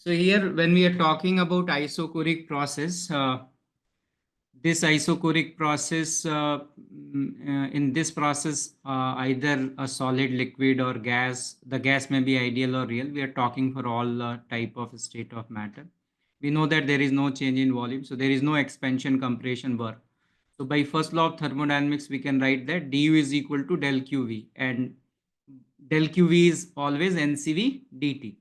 So here, when we are talking about isochoric process, this isochoric process, in this process, either a solid, liquid, or gas, the gas may be ideal or real. We are talking for all type of state of matter. We know that there is no change in volume, so there is no expansion, compression, work. So by first law of thermodynamics, we can write that du is equal to del qv, and del qv is always ncv dt.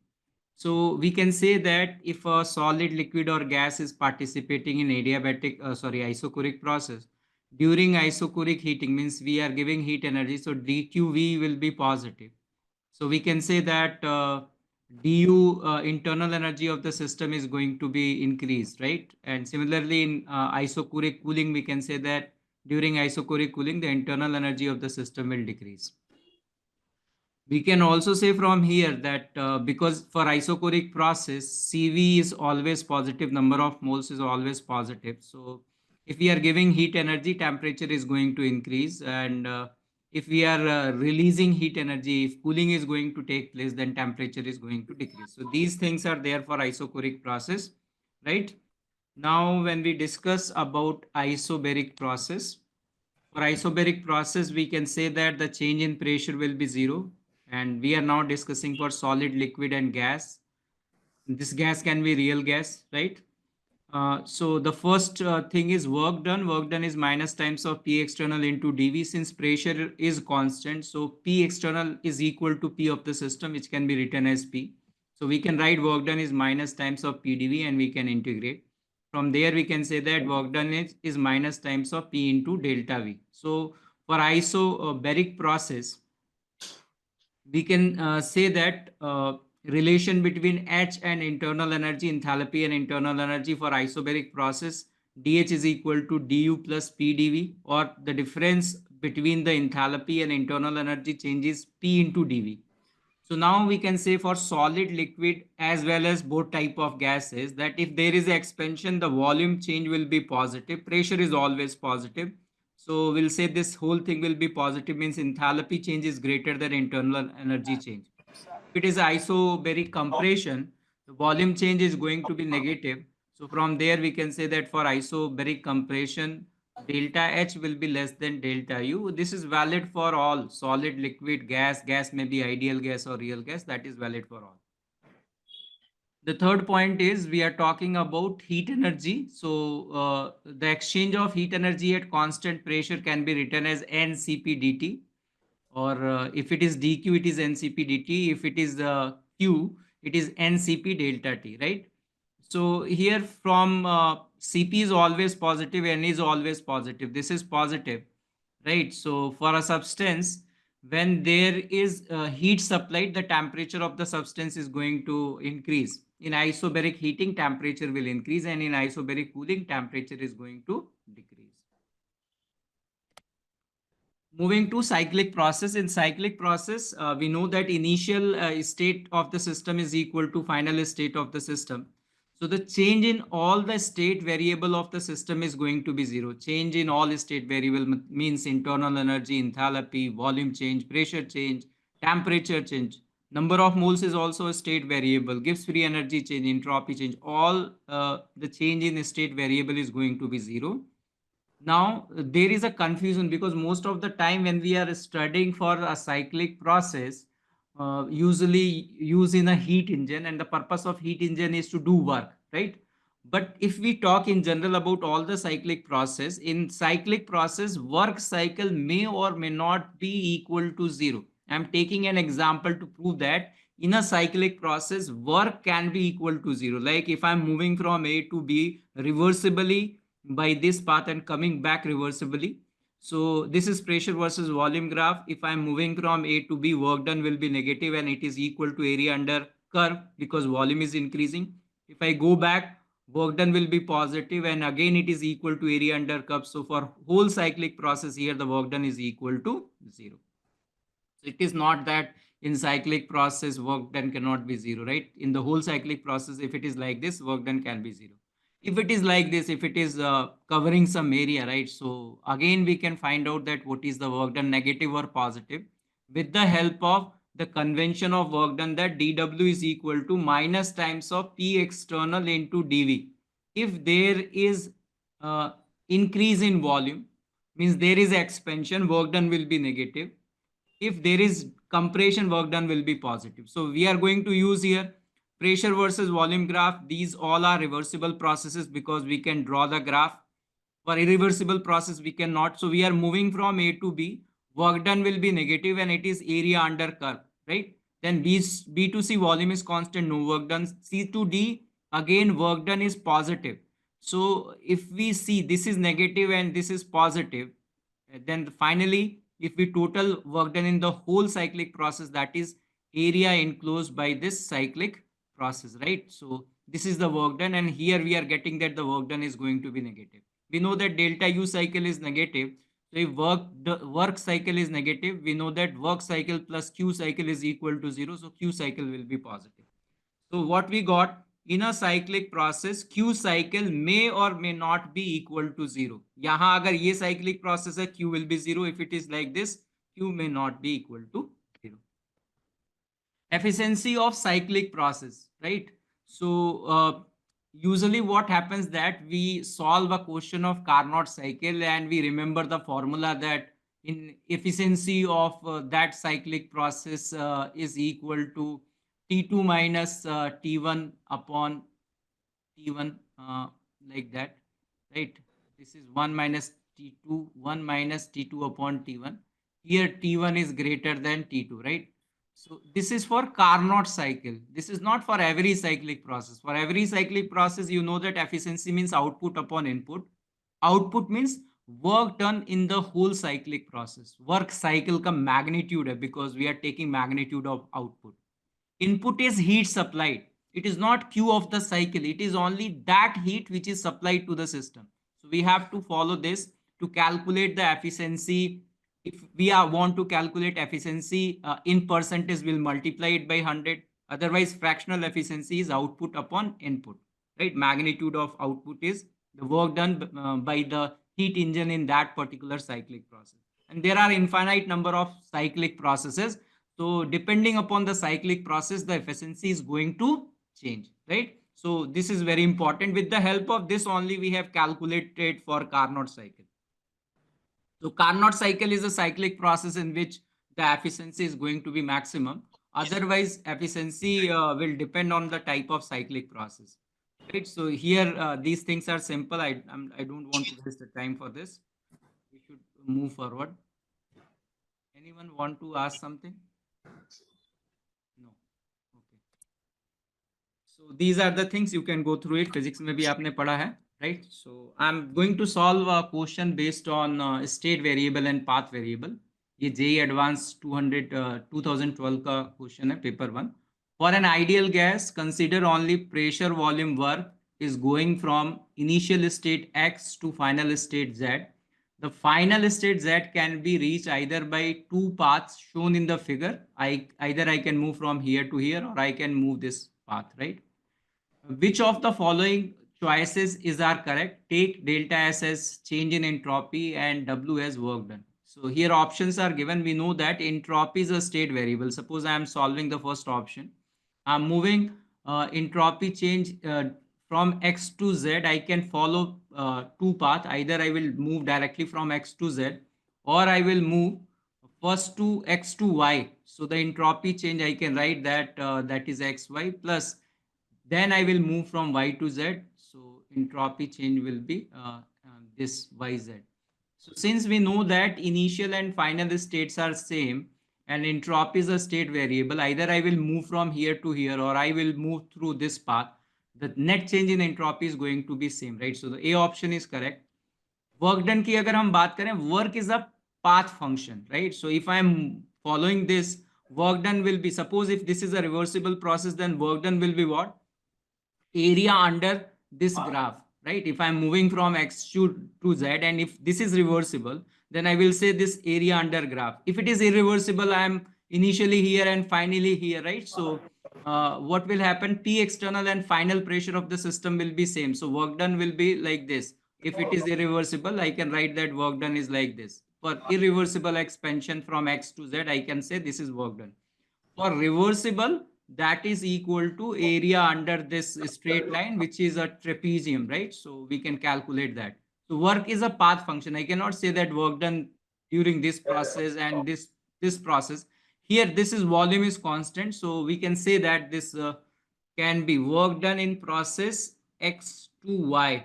So we can say that if a solid, liquid, or gas is participating in isochoric process, during isochoric heating means we are giving heat energy, so dqv will be positive. So we can say that du internal energy of the system is going to be increased, right? And similarly in isochoric cooling, we can say that during isochoric cooling, the internal energy of the system will decrease. We can also say from here that because for isochoric process, Cv is always positive, number of moles is always positive. So if we are giving heat energy, temperature is going to increase. And if we are releasing heat energy, if cooling is going to take place, then temperature is going to decrease. So these things are there for isochoric process, right? Now, when we discuss about isobaric process, for isobaric process, we can say that the change in pressure will be zero. And we are now discussing for solid, liquid, and gas. This gas can be real gas, right? So the first thing is work done. Work done is minus times of P external into dV. Since pressure is constant, so P external is equal to P of the system, which can be written as P. So we can write work done is minus times of P dV, and we can integrate. From there, we can say that work done is minus times of P into delta V. So for isobaric process, we can say that relation between H and internal energy, enthalpy and internal energy for isobaric process, dH is equal to du plus P dV, or the difference between the enthalpy and internal energy changes P into dV. So now we can say for solid, liquid, as well as both type of gases, that if there is expansion, the volume change will be positive. Pressure is always positive. So we'll say this whole thing will be positive, means enthalpy change is greater than internal energy change. If it is isobaric compression, the volume change is going to be negative. So from there we can say that for isobaric compression, delta H will be less than delta U. This is valid for all solid, liquid, gas. Gas may be ideal gas or real gas. That is valid for all. The third point is we are talking about heat energy. So the exchange of heat energy at constant pressure can be written as NCP dt, or if it is dq, it is ncp dt. If it is q, it is ncp delta t, right? So here from cp is always positive, n is always positive, this is positive, right? So for a substance, when there is heat supplied, the temperature of the substance is going to increase. In isobaric heating, temperature will increase, and in isobaric cooling, temperature is going to decrease. Moving to cyclic process. In cyclic process, we know that initial state of the system is equal to final state of the system. So the change in all the state variable of the system is going to be zero. Change in all state variable means internal energy, enthalpy, volume change, pressure change, temperature change. Number of moles is also a state variable, gives free energy change, entropy change. All the change in state variable is going to be zero. Now there is a confusion because most of the time when we are studying for a cyclic process, usually use in a heat engine, and the purpose of heat engine is to do work, right? But if we talk in general about all the cyclic process, in cyclic process, work cycle may or may not be equal to zero. I'm taking an example to prove that in a cyclic process, work can be equal to zero. Like if I'm moving from A to B reversibly by this path and coming back reversibly. So this is pressure versus volume graph. If I'm moving from A to B, work done will be negative and it is equal to area under curve because volume is increasing. If I go back, work done will be positive and again it is equal to area under curve. So for whole cyclic process here, the work done is equal to zero. So it is not that in cyclic process work done cannot be zero, right? In the whole cyclic process, if it is like this, work done can be zero. If it is like this, if it is covering some area, right? So again, we can find out that what is the work done, negative or positive, with the help of the convention of work done that dW is equal to minus times of P external into dV. If there is increase in volume, means there is expansion, work done will be negative. If there is compression, work done will be positive. So we are going to use here pressure versus volume graph. These all are reversible processes because we can draw the graph. For irreversible process, we cannot. So we are moving from A to B. Work done will be negative and it is area under curve, right? Then B to C volume is constant, no work done. C to D, again work done is positive. So if we see this is negative and this is positive, then finally, if we total work done in the whole cyclic process, that is area enclosed by this cyclic process, right? So this is the work done, and here we are getting that the work done is going to be negative. We know that delta U cycle is negative. So if work cycle is negative, we know that work cycle plus Q cycle is equal to 0. So Q cycle will be positive. So what we got in a cyclic process, Q cycle may or may not be equal to 0. यहाँ अगर ये cyclic process है, Q will be 0. If it is like this, Q may not be equal to 0. Efficiency of cyclic process, right? So usually what happens that we solve a question of Carnot cycle and we remember the formula that in efficiency of that cyclic process is equal to T2 minus T1 upon T1, like that, right? This is 1 minus T2, 1 minus T2 upon T1. Here T1 is greater than T2, right? So this is for Carnot cycle. This is not for every cyclic process. For every cyclic process, you know that efficiency means output upon input. Output means work done in the whole cyclic process. Work cycle का magnitude है because we are taking magnitude of output. Input is heat supplied. It is not Q of the cycle. It is only that heat which is supplied to the system. So we have to follow this to calculate the efficiency. If we want to calculate efficiency in percentage, we'll multiply it by 100. Otherwise, fractional efficiency is output upon input, right? Magnitude of output is the work done by the heat engine in that particular cyclic process. And there are infinite number of cyclic processes. So depending upon the cyclic process, the efficiency is going to change, right? So this is very important. With the help of this only, we have calculated for Carnot cycle. So Carnot cycle is a cyclic process in which the efficiency is going to be maximum. Otherwise, efficiency will depend on the type of cyclic process, right? So here, these things are simple. I don't want to waste the time for this. We should move forward. Anyone want to ask something? No. Okay. So these are the things you can go through it. Physics में भी आपने पढ़ा है, right? So I'm going to solve a question based on state variable and path variable. ये JEE Advanced 2012 का question है, paper 1. For an ideal gas, consider only pressure volume work is going from initial state X to final state Z. The final state Z can be reached either by two paths shown in the figure. Either I can move from here to here or I can move this path, right? Which of the following choices is are correct? Take delta S as change in entropy and W as work done. So here options are given. We know that entropy is a state variable. Suppose I am solving the first option. I'm moving entropy change from X to Z. I can follow two paths. Either I will move directly from X to Z or I will move first to X to Y. So the entropy change I can write that that is XY plus then I will move from Y to Z. So entropy change will be this YZ. So since we know that initial and final states are same and entropy is a state variable, either I will move from here to here or I will move through this path. The net change in entropy is going to be same, right? So the A option is correct. Work done की अगर हम बात करें, work is a path function, right? So if I am following this, work done will be, suppose if this is a reversible process, then work done will be what? Area under this graph, right? If I'm moving from X to Z and if this is reversible, then I will say this area under graph. If it is irreversible, I am initially here and finally here, right? So what will happen? P external and final pressure of the system will be same. So work done will be like this. If it is irreversible, I can write that work done is like this. For irreversible expansion from X to Z, I can say this is work done. For reversible, that is equal to area under this straight line, which is a trapezium, right? So we can calculate that. So work is a path function. I cannot say that work done during this process and this process. Here, this is volume is constant. So we can say that this can be work done in process X to Y.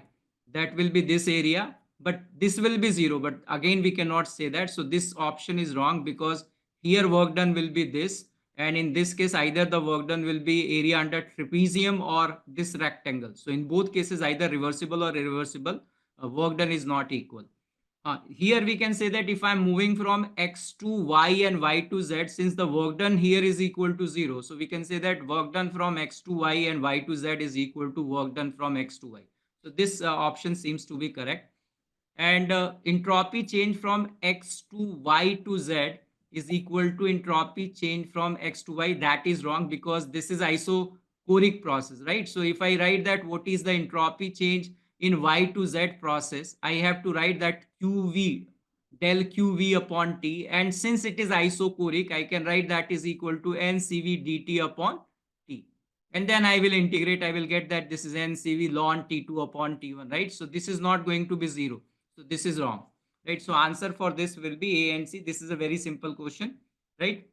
That will be this area, but this will be 0. But again, we cannot say that. So this option is wrong because here work done will be this. And in this case, either the work done will be area under trapezium or this rectangle. So in both cases, either reversible or irreversible, work done is not equal. Here we can say that if I'm moving from X to Y and Y to Z, since the work done here is equal to 0. So we can say that work done from X to Y and Y to Z is equal to work done from X to Y. So this option seems to be correct. And entropy change from X to Y to Z is equal to entropy change from X to Y. That is wrong because this is isochoric process, right? So if I write that what is the entropy change in Y to Z process, I have to write that QV, del QV upon T. And since it is isochoric, I can write that is equal to NCV dt upon T. And then I will integrate, I will get that this is NCV ln T2 upon T1, right? So this is not going to be 0. So this is wrong, right? So answer for this will be A and C. This is a very simple question, right?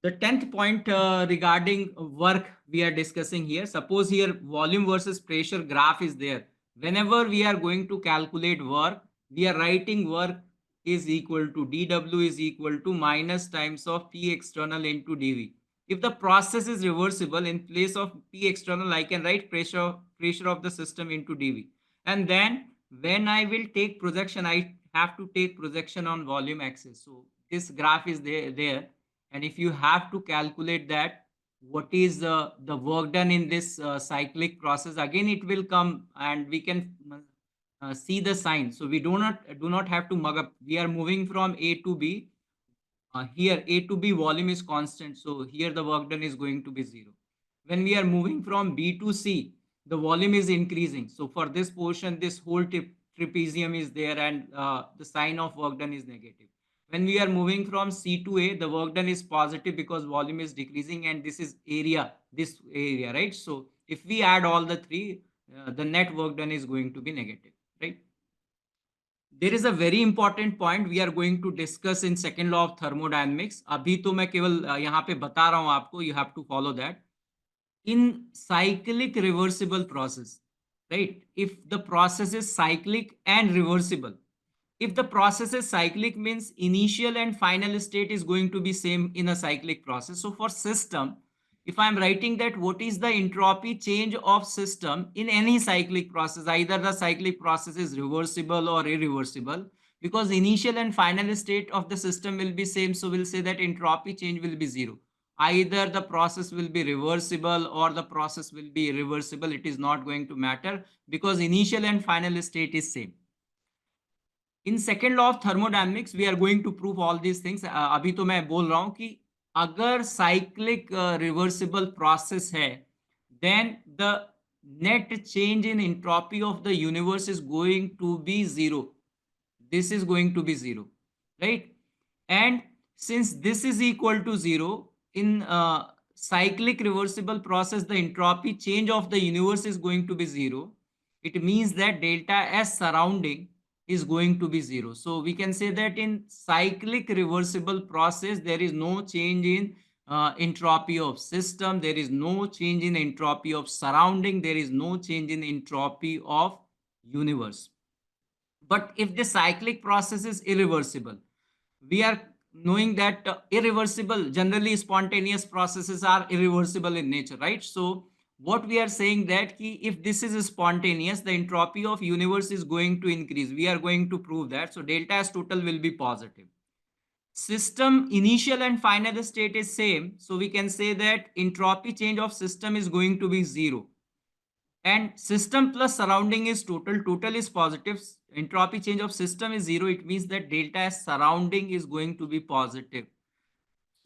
The 10th point regarding work we are discussing here. Suppose here volume versus pressure graph is there. Whenever we are going to calculate work, we are writing work is equal to dW is equal to minus times of P external into dV. If the process is reversible, in place of P external, I can write pressure of the system into dV. And then when I will take projection, I have to take projection on volume axis. So this graph is there. And if you have to calculate that, what is the work done in this cyclic process, again it will come and we can see the sign. So we do not have to mug up. We are moving from A to B. Here A to B volume is constant. So here the work done is going to be 0. When we are moving from B to C, the volume is increasing. So for this portion, this whole trapezium is there and the sign of work done is negative. When we are moving from C to A, the work done is positive because volume is decreasing and this is area, this area, right? So if we add all the three, the net work done is going to be negative, right? There is a very important point we are going to discuss in second law of thermodynamics. अभी तो मैं केवल यहाँ पे बता रहा हूँ आपको, you have to follow that. In cyclic reversible process, right? If the process is cyclic and reversible, if the process is cyclic means initial and final state is going to be same in a cyclic process. So for system, if I'm writing that what is the entropy change of system in any cyclic process, either the cyclic process is reversible or irreversible, because initial and final state of the system will be same. So we'll say that entropy change will be 0. Either the process will be reversible or the process will be irreversible. It is not going to matter because initial and final state is same. In second law of thermodynamics, we are going to prove all these things. अभी तो मैं बोल रहा हूँ कि अगर cyclic reversible process है, then the net change in entropy of the universe is going to be 0. This is going to be 0, right? And since this is equal to 0, in cyclic reversible process, the entropy change of the universe is going to be 0. It means that delta S surrounding is going to be 0. So we can say that in cyclic reversible process, there is no change in entropy of system. There is no change in entropy of surrounding. There is no change in entropy of universe. But if the cyclic process is irreversible, we are knowing that irreversible, generally spontaneous processes are irreversible in nature, right? So what we are saying that if this is spontaneous, the entropy of universe is going to increase. We are going to prove that. So delta S total will be positive. System initial and final state is same. So we can say that entropy change of system is going to be 0. And system plus surrounding is total. Total is positive. Entropy change of system is 0. It means that delta S surrounding is going to be positive.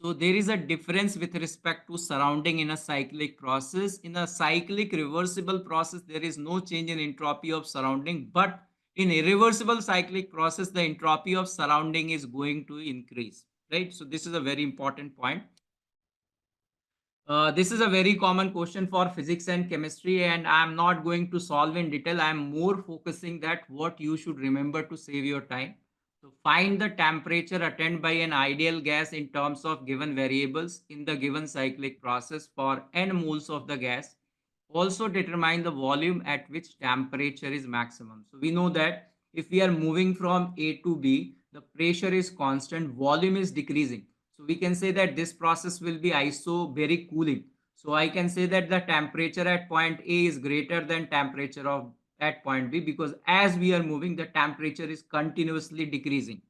So there is a difference with respect to surrounding in a cyclic process. In a cyclic reversible process, there is no change in entropy of surrounding. But in irreversible cyclic process, the entropy of surrounding is going to increase, right? So this is a very important point. This is a very common question for physics and chemistry, and I'm not going to solve in detail. I'm more focusing that what you should remember to save your time. So find the temperature attained by an ideal gas in terms of given variables in the given cyclic process for n moles of the gas. Also determine the volume at which temperature is maximum. So we know that if we are moving from A to B, the pressure is constant, volume is decreasing. So we can say that this process will be isobaric cooling. So I can say that the temperature at point A is greater than temperature of at point B, because as we are moving, the temperature is continuously decreasing.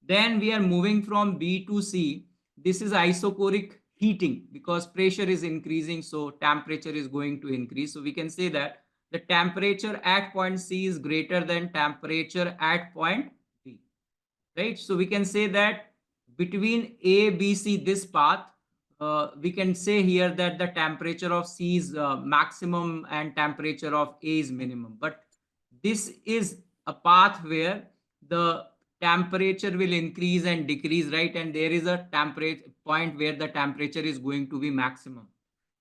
Then we are moving from B to C. This is isochoric heating because pressure is increasing, so temperature is going to increase. So we can say that the temperature at point C is greater than temperature at point B, right? So we can say that between A, B, C, this path, we can say here that the temperature of C is maximum and temperature of A is minimum. But this is a path where the temperature will increase and decrease, right? And there is a temperature point where the temperature is going to be maximum.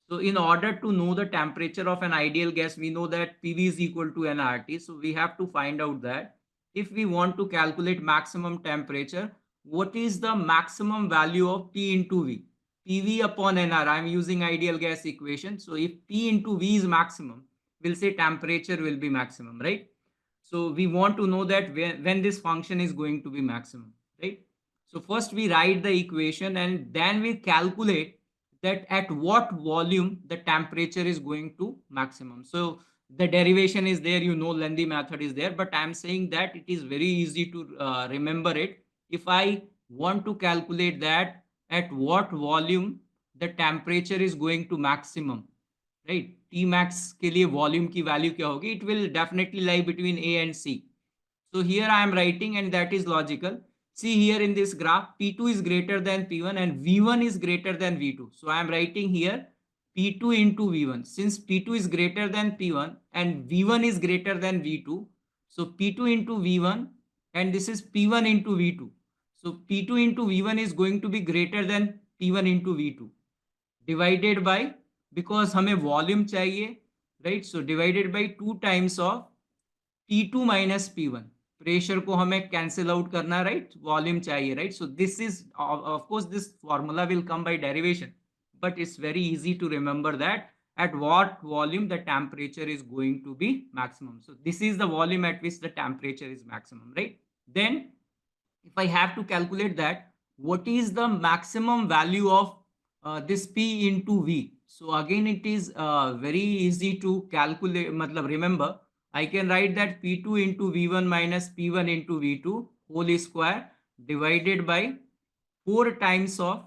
So in order to know the temperature of an ideal gas, we know that PV is equal to nRT. So we have to find out that if we want to calculate maximum temperature, what is the maximum value of P into V? PV upon nR. I'm using ideal gas equation. So if P into V is maximum, we'll say temperature will be maximum, right? So we want to know that when this function is going to be maximum, right? So first we write the equation and then we calculate that at what volume the temperature is going to maximum. So the derivation is there, you know, lengthy method is there, but I'm saying that it is very easy to remember it. If I want to calculate that at what volume the temperature is going to maximum, right? T max के लिए volume की value क्या होगी? It will definitely lie between A and C. So here I am writing, and that is logical. See here in this graph, P2 is greater than P1 and V1 is greater than V2. So I am writing here P2 into V1. Since P2 is greater than P1 and V1 is greater than V2, so P2 into V1 and this is P1 into V2. So P2 into V1 is going to be greater than P1 into V2 divided by, because हमें volume चाहिए, right? So divided by 2 times of P2 minus P1. Pressure को हमें cancel out करना, right? Volume चाहिए, right? So this is of course this formula will come by derivation, but it's very easy to remember that at what volume the temperature is going to be maximum. So this is the volume at which the temperature is maximum, right? Then if I have to calculate that, what is the maximum value of this P into V? So again, it is very easy to calculate, matlab remember, I can write that P2 into V1 minus P1 into V2 whole square divided by 4 times of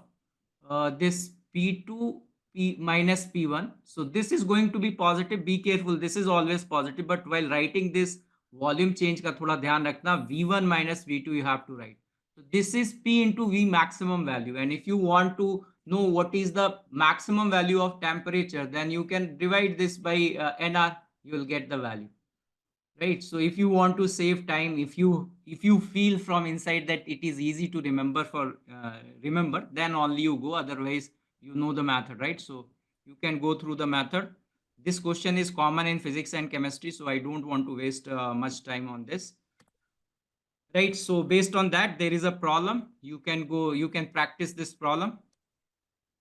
this P2 P minus P1. So this is going to be positive. Be careful. This is always positive. But while writing this volume change का थोड़ा ध्यान रखना. V1 minus V2 you have to write. So this is P into V maximum value. And if you want to know what is the maximum value of temperature, then you can divide this by NR. You will get the value. Right? So if you want to save time, if you feel from inside that it is easy to remember remember, then only you go. Otherwise you know the method, right? So you can go through the method. This question is common in physics and chemistry, so I don't want to waste much time on this, right? So based on that, there is a problem. You can practice this problem.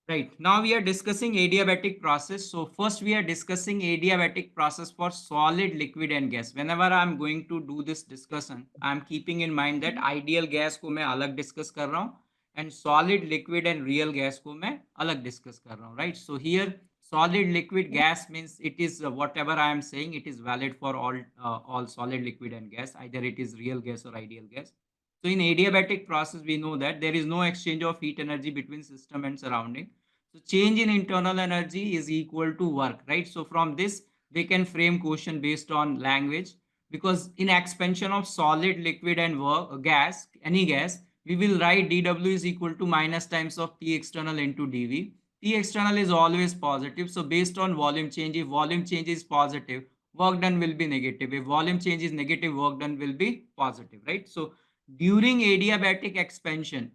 Right, now we are discussing adiabatic process. So first we are discussing adiabatic process for solid, liquid and gas. Whenever I am going to do this discussion, I am keeping in mind that ideal gas को मैं अलग discuss कर रहा हूँ and solid, liquid and real gas को मैं अलग discuss कर रहा हूँ, right? So here solid, liquid, gas means it is whatever I am saying, it is valid for all solid, liquid and gas. Either it is real gas or ideal gas. So in adiabatic process, we know that there is no exchange of heat energy between system and surrounding. So change in internal energy is equal to work, right? So from this, they can frame question based on language, because in expansion of solid, liquid and gas, any gas, we will write dW is equal to minus times of P external into dV. P external is always positive. So based on volume change, if volume change is positive, work done will be negative. If volume change is negative, work done will be positive, right? So during adiabatic expansion,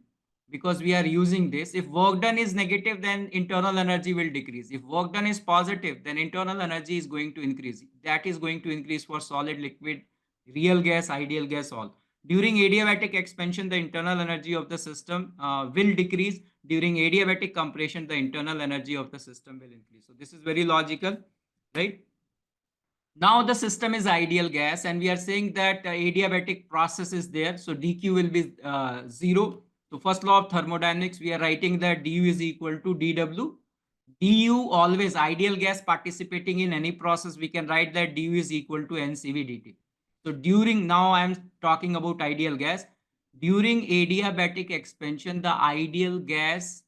because we are using this. If work done is negative, then internal energy will decrease. If work done is positive, then internal energy is going to increase. That is going to increase for solid, liquid, real gas, ideal gas, all. During adiabatic expansion, the internal energy of the system will decrease. During adiabatic compression, the internal energy of the system will increase. So this is very logical, right? Now the system is ideal gas, and we are saying that adiabatic process is there. So dq will be 0. So first law of thermodynamics, we are writing that du is equal to dw. Du, always ideal gas participating in any process, we can write that du is equal to ncv dt. So during, now I am talking about ideal gas. During adiabatic expansion, the ideal gas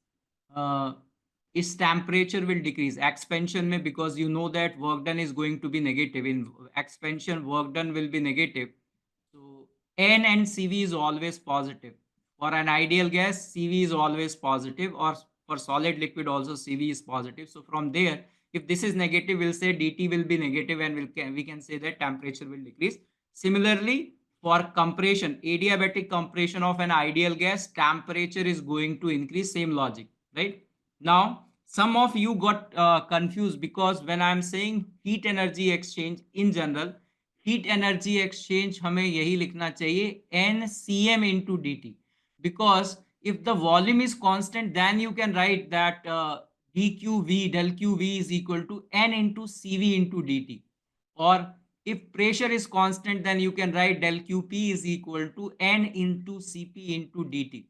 its temperature will decrease. Expansion में, because you know that work done is going to be negative. In expansion, work done will be negative. So N and CV is always positive. For an ideal gas, CV is always positive, or for solid liquid also CV is positive. So from there, if this is negative, we'll say DT will be negative, and we can say that temperature will decrease. Similarly, for compression, adiabatic compression of an ideal gas, temperature is going to increase. Same logic, right? Now, some of you got confused, because when I am saying heat energy exchange in general, heat energy exchange हमें यही लिखना चाहिए NCM into DT, because if the volume is constant, then you can write that dqv del qv is equal to N into CV into DT. Or if pressure is constant, then you can write del qp is equal to N into Cp into DT.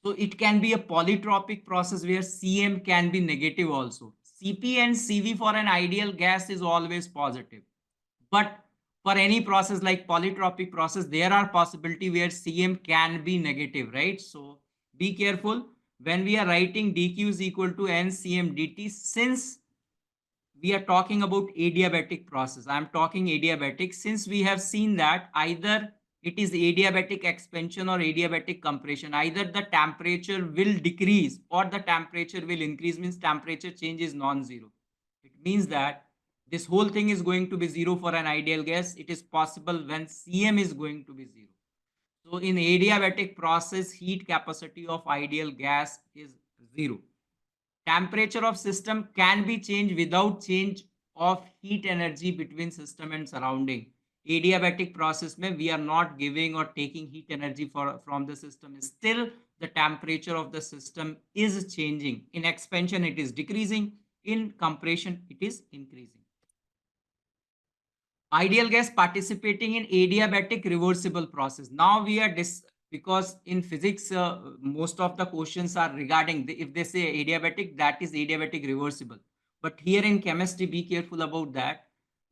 So it can be a polytropic process where Cm can be negative also. Cp and Cv for an ideal gas is always positive. But for any process like polytropic process, there are possibility where Cm can be negative, right? So be careful when we are writing dq is equal to Ncm dt, since we are talking about adiabatic process. I am talking adiabatic, since we have seen that either it is adiabatic expansion or adiabatic compression, either the temperature will decrease or the temperature will increase, means temperature change is non-zero. It means that this whole thing is going to be zero for an ideal gas. It is possible when Cm is going to be zero. So in adiabatic process, heat capacity of ideal gas is zero. Temperature of system can be changed without change of heat energy between system and surrounding. Adiabatic process mein we are not giving or taking heat energy from the system. Still the temperature of the system is changing. In expansion it is decreasing, in compression it is increasing. Ideal gas participating in adiabatic reversible process. Now we are because in physics most of the questions are regarding if they say adiabatic, that is adiabatic reversible. But here in chemistry, be careful about that.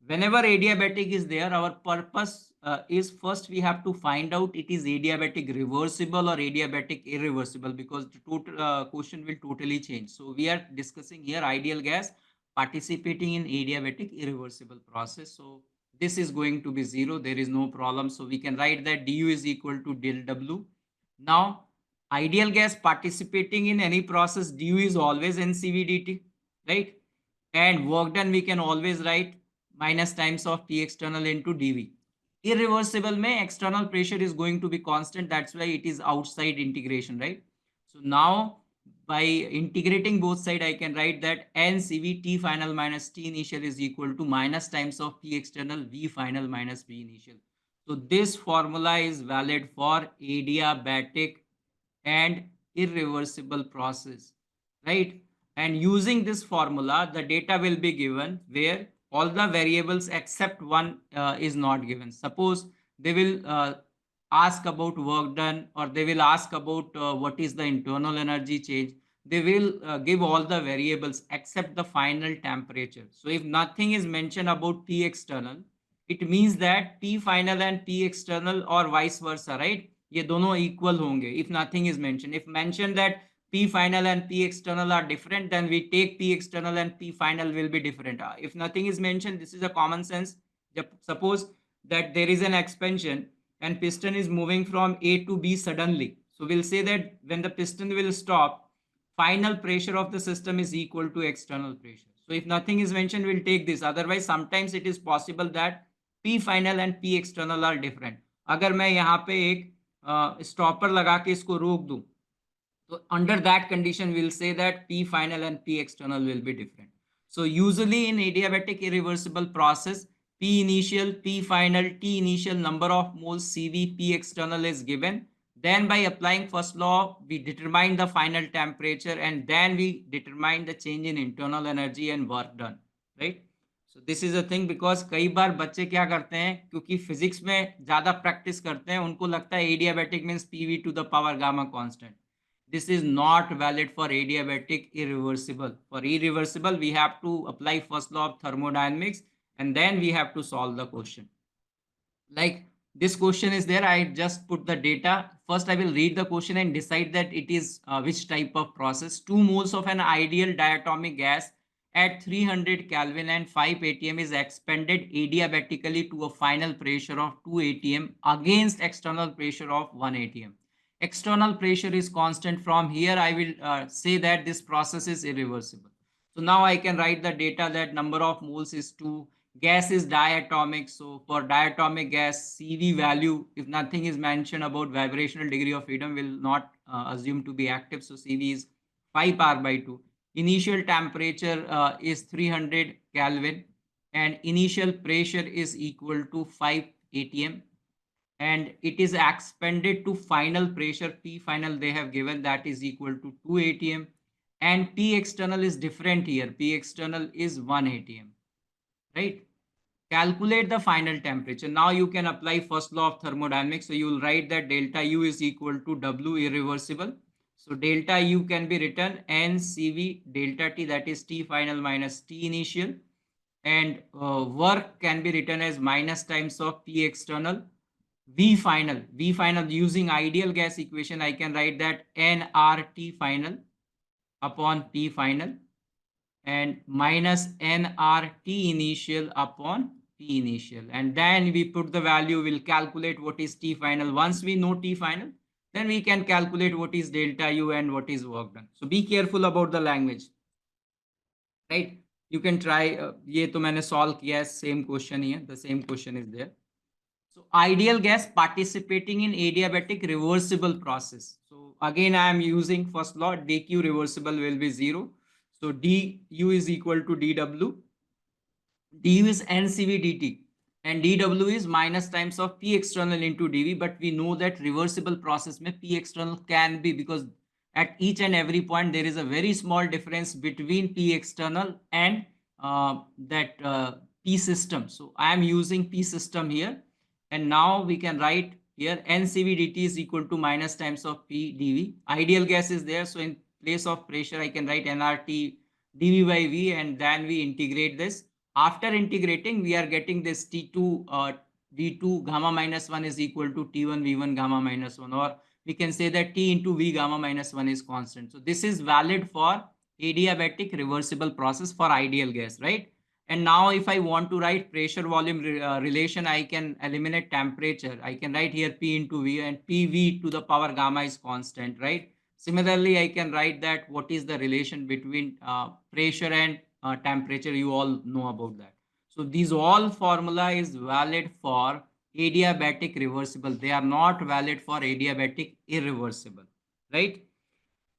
Whenever adiabatic is there, our purpose is first we have to find out it is adiabatic reversible or adiabatic irreversible, because the total question will totally change. So we are discussing here ideal gas participating in adiabatic irreversible process. So this is going to be zero. There is no problem. So we can write that du is equal to del w. Now, ideal gas participating in any process, du is always ncv dt, right? And work done, we can always write minus times of P external into dV. Irreversible mein external pressure is going to be constant. That's why it is outside integration, right? So now by integrating both sides, I can write that NCV T final minus T initial is equal to minus times of P external V final minus V initial. So this formula is valid for adiabatic and irreversible process, right? And using this formula, the data will be given where all the variables except one is not given. Suppose they will ask about work done, or they will ask about what is the internal energy change. They will give all the variables except the final temperature. So if nothing is mentioned about P external, it means that P final and P external or vice versa, right? ये दोनों equal होंगे if nothing is mentioned. If mentioned that P final and P external are different, then we take P external and P final will be different. If nothing is mentioned, this is a common sense. Suppose that there is an expansion and piston is moving from A to B suddenly. So we'll say that when the piston will stop, final pressure of the system is equal to external pressure. So if nothing is mentioned, we'll take this. Otherwise, sometimes it is possible that P final and P external are different. अगर मैं यहाँ पे एक stopper लगा के इसको रोक दूं, So under that condition, we'll say that P final and P external will be different. So usually in adiabatic irreversible process, P initial, P final, T initial, number of moles, CV, P external is given. Then by applying first law, we determine the final temperature and then we determine the change in internal energy and work done, right? So this is a thing because कई बार बच्चे क्या करते हैं क्योंकि physics में ज्यादा practice करते हैं उनको लगता है adiabatic means PV to the power gamma constant. This is not valid for adiabatic irreversible. For irreversible, we have to apply first law of thermodynamics and then we have to solve the question. Like this question is there, I just put the data. First, I will read the question and decide that it is which type of process. 2 moles of an ideal diatomic gas at 300 Kelvin and 5 atm is expanded adiabatically to a final pressure of 2 atm against external pressure of 1 atm. External pressure is constant. From here, I will say that this process is irreversible. So now I can write the data that number of moles is 2. Gas is diatomic. So for diatomic gas, CV value, if nothing is mentioned about vibrational degree of freedom, will not assume to be active. So CV is 5 R by 2. Initial temperature is 300 Kelvin and initial pressure is equal to 5 atm. And it is expanded to final pressure P final they have given that is equal to 2 atm. And P external is different here. P external is 1 atm. Right? Calculate the final temperature. Now you can apply first law of thermodynamics. So you will write that delta U is equal to W irreversible. So delta U can be written NCV delta T, that is T final minus T initial. And work can be written as minus times of P external. V final using ideal gas equation, I can write that nRT final upon P final and minus nRT initial upon P initial. And then we put the value, we'll calculate what is T final. Once we know T final, then we can calculate what is delta U and what is work done. So be careful about the language, right? You can try, ये तो मैंने solve किया है, same question here, the same question is there. So ideal gas participating in adiabatic reversible process. So again, I am using first law, dq reversible will be 0. So du is equal to dw. Du is ncv dt and dw is minus times of p external into dv. But we know that reversible process mein p external can be, because at each and every point there is a very small difference between p external and p system. So I am using p system here. And now we can write here NCV dt is equal to minus times of P dV. Ideal gas is there. So in place of pressure, I can write nRT dV by V and then we integrate this. After integrating, we are getting this T2 D2 gamma minus 1 is equal to T1 V1 gamma minus 1, or we can say that T into V gamma minus 1 is constant. So this is valid for adiabatic reversible process for ideal gas, right? And now if I want to write pressure volume relation, I can eliminate temperature. I can write here P into V and PV to the power gamma is constant, right? Similarly, I can write that what is the relation between pressure and temperature. You all know about that. So these all formula is valid for adiabatic reversible. They are not valid for adiabatic irreversible, right?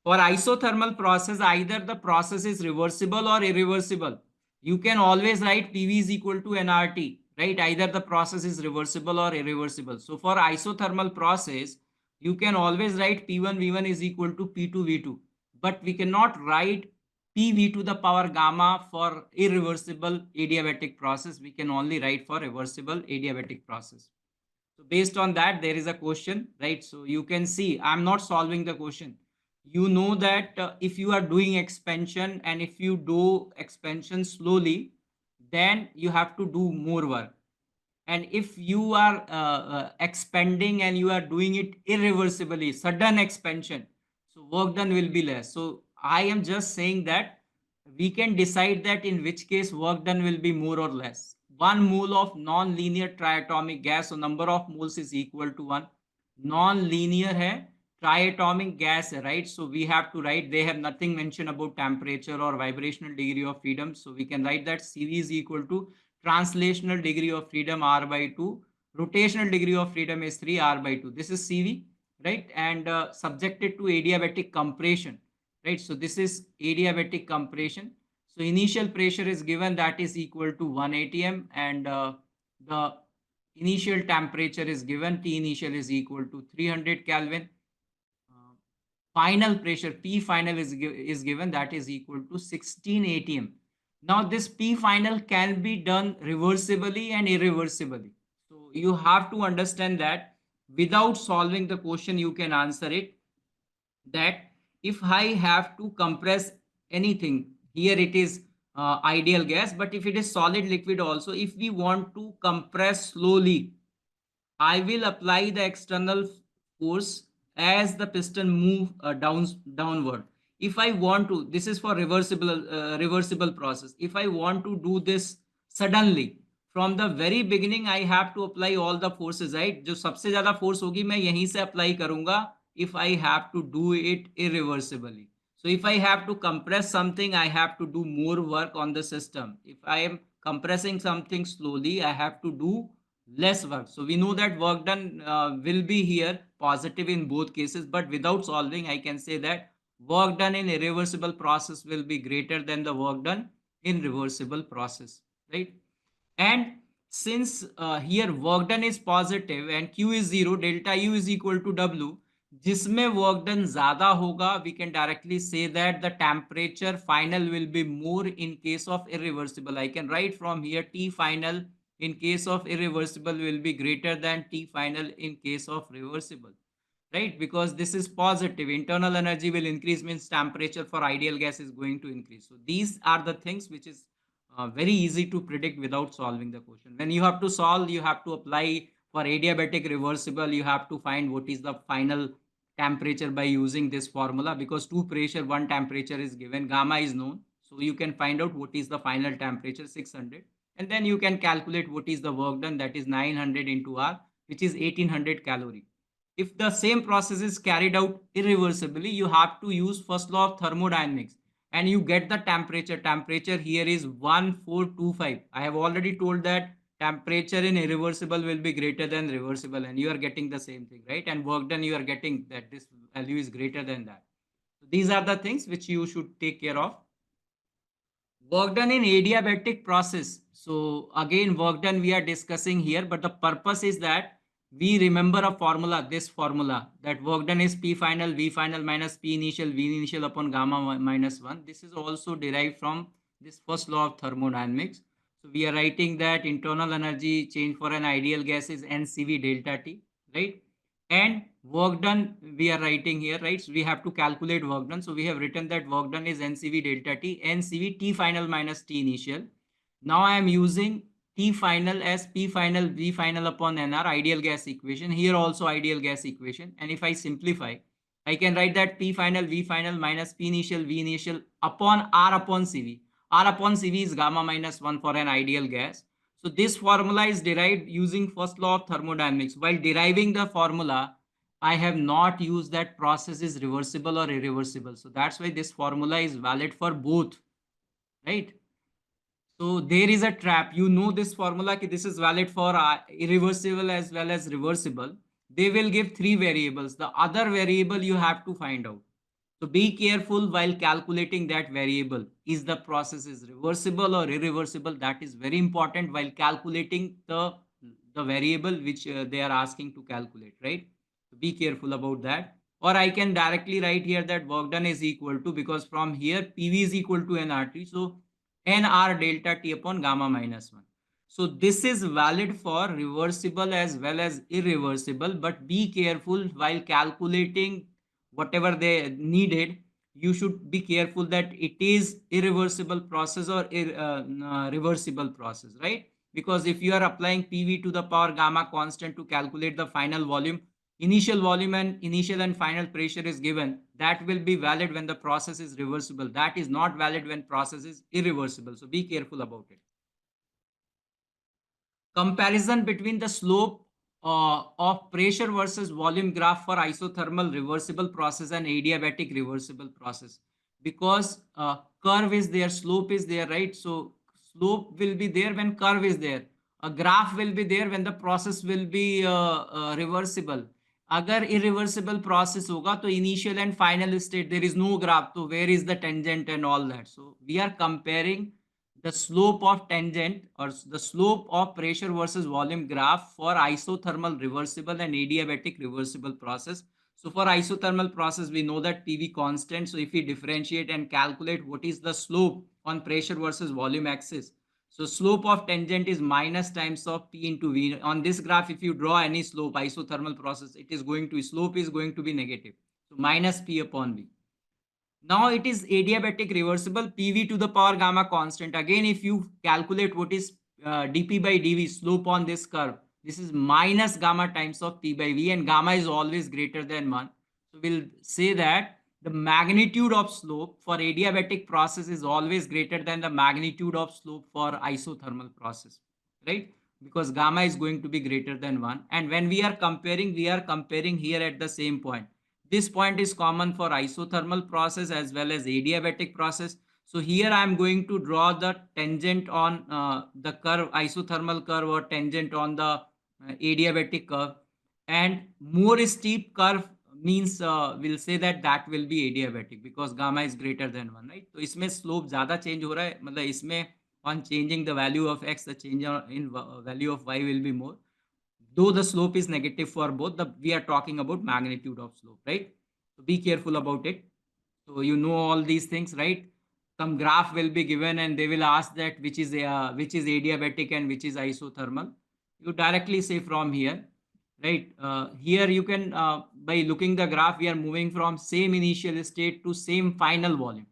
For isothermal process, either the process is reversible or irreversible. You can always write PV is equal to nRT, right? Either the process is reversible or irreversible. So for isothermal process, you can always write P1 V1 is equal to P2 V2. But we cannot write PV to the power gamma for irreversible adiabatic process. We can only write for reversible adiabatic process. So based on that, there is a question, right? So you can see, I'm not solving the question. You know that if you are doing expansion and if you do expansion slowly, then you have to do more work. And if you are expanding and you are doing it irreversibly, sudden expansion, so work done will be less. So I am just saying that we can decide that in which case work done will be more or less. 1 mole of non-linear triatomic gas, so number of moles is equal to 1. Non-linear hai, triatomic gas, right? So we have to write, they have nothing mentioned about temperature or vibrational degree of freedom. So we can write that CV is equal to translational degree of freedom R by 2. Rotational degree of freedom is 3 R by 2. This is CV. right? And subjected to adiabatic compression, right? So this is adiabatic compression. So initial pressure is given, that is equal to 1 atm, and the initial temperature is given, T initial is equal to 300 Kelvin. Uh, Final pressure P final is given, that is equal to 16 atm. Now this P final can be done reversibly and irreversibly. So you have to understand that without solving the question you can answer it, that if I have to compress anything, here it is ideal gas, but if it is solid liquid also, if we want to compress slowly, I will apply the external force as the piston move downward. If I want to, this is for reversible process. If I want to do this suddenly, from the very beginning, I have to apply all the forces, right? जो सबसे ज़्यादा force होगी मैं यहीं से apply करूँगा. If I have to do it irreversibly. So if I have to compress something, I have to do more work on the system. If I am compressing something slowly, I have to do less work. So we know that work done will be here positive in both cases, but without solving, I can say that work done in irreversible process will be greater than the work done in reversible process, right? And since here work done is positive and Q is 0, delta U is equal to W, जिसमें work done ज़्यादा होगा, we can directly say that the temperature final will be more in case of irreversible. I can write from here T final in case of irreversible will be greater than T final in case of reversible, right? Because this is positive, internal energy will increase, means temperature for ideal gas is going to increase. So these are the things which is very easy to predict without solving the question. When you have to solve, you have to apply for adiabatic reversible, you have to find what is the final temperature by using this formula, because two pressure, one temperature is given, gamma is known. So you can find out what is the final temperature, 600, and then you can calculate what is the work done, that is 900 into R, which is 1800 calorie. If the same process is carried out irreversibly, you have to use first law of thermodynamics, and you get the temperature. Temperature here is 1425. I have already told that temperature in irreversible will be greater than reversible, and you are getting the same thing, right? And work done, you are getting that this value is greater than that. So these are the things which you should take care of. Work done in adiabatic process. So again, work done we are discussing here, but the purpose is that we remember a formula, this formula, that work done is P final, V final minus P initial, V initial upon gamma minus 1. This is also derived from this first law of thermodynamics. So we are writing that internal energy change for an ideal gas is NCV delta T, right? And work done we are writing here, right? So we have to calculate work done. So we have written that work done is NCV delta T, NCV T final minus T initial. Now I am using T final as P final V final upon NR, ideal gas equation. Here also ideal gas equation. And if I simplify, I can write that P final V final minus P initial V initial upon R upon CV. R upon CV is gamma minus 1 for an ideal gas. So this formula is derived using first law of thermodynamics. While deriving the formula, I have not used that process is reversible or irreversible. So that's why this formula is valid for both, right? So there is a trap. You know this formula, ki this is valid for irreversible as well as reversible. They will give three variables. The other variable you have to find out. So be careful while calculating that variable. Is the process is reversible or irreversible? That is very important while calculating the variable which they are asking to calculate, right? So be careful about that. Or I can directly write here that work done is equal to, because from here PV is equal to nRT. So nR delta T upon gamma minus 1. So this is valid for reversible as well as irreversible, but be careful while calculating whatever they needed. You should be careful that it is irreversible process or reversible process, right? Because if you are applying PV to the power gamma constant to calculate the final volume, initial volume and initial and final pressure is given, that will be valid when the process is reversible. That is not valid when process is irreversible. So be careful about it. Comparison between the slope of pressure versus volume graph for isothermal reversible process and adiabatic reversible process, because curve is there, slope is there, right? So slope will be there when curve is there. A graph will be there when the process will be reversible. अगर irreversible process होगा तो initial and final state there is no graph, so where is the tangent and all that. So we are comparing the slope of tangent or the slope of pressure versus volume graph for isothermal reversible and adiabatic reversible process. So for isothermal process we know that PV constant, so if we differentiate and calculate what is the slope on pressure versus volume axis, so slope of tangent is minus times of P into V. On this graph, if you draw any slope, isothermal process, it is going to, slope is going to be negative. So minus P upon V. Now it is adiabatic reversible, PV to the power gamma constant. Again, if you calculate what is dP by dV, slope on this curve, this is minus gamma times of P by V, and gamma is always greater than 1. So we'll say that the magnitude of slope for adiabatic process is always greater than the magnitude of slope for isothermal process, right? Because gamma is going to be greater than 1. And when we are comparing here at the same point. This point is common for isothermal process as well as adiabatic process. So here I am going to draw the tangent on the curve, isothermal curve, or tangent on the adiabatic curve. And more steep curve means we'll say that that will be adiabatic because gamma is greater than 1, right? तो इसमें slope ज़्यादा change हो रहा है, मतलब इसमें on changing the value of x, the change in value of y will be more. Though the slope is negative for both, we are talking about magnitude of slope, right? So be careful about it. So you know all these things, right? Some graph will be given and they will ask that which is adiabatic and which is isothermal. You directly say from here, right? Here you can, by looking the graph, we are moving from same initial state to same final volume.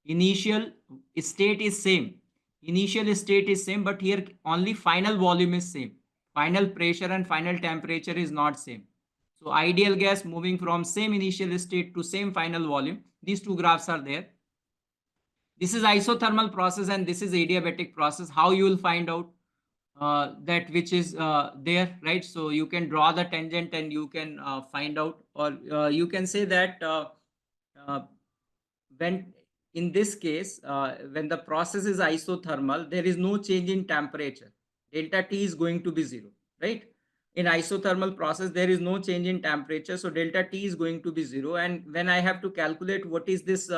Initial state is same. Initial state is same, but here only final volume is same. Final pressure and final temperature is not same. So ideal gas moving from same initial state to same final volume. These two graphs are there. This is isothermal process and this is adiabatic process. How you will find out that which is there, right? So you can draw the tangent and you can find out, or you can say that uh, when in this case, when the process is isothermal, there is no change in temperature. Delta T is going to be 0, right? In isothermal process, there is no change in temperature. So delta T is going to be 0. And when I have to calculate what is this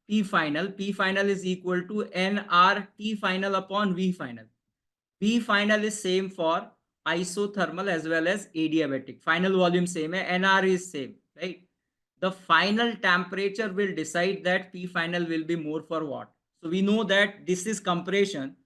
P final is equal to NR T final upon V final. V final is same for isothermal as well as adiabatic. Final volume same hai, NR is same, right? The final temperature will decide that P final will be more for what. So we know that this is compression.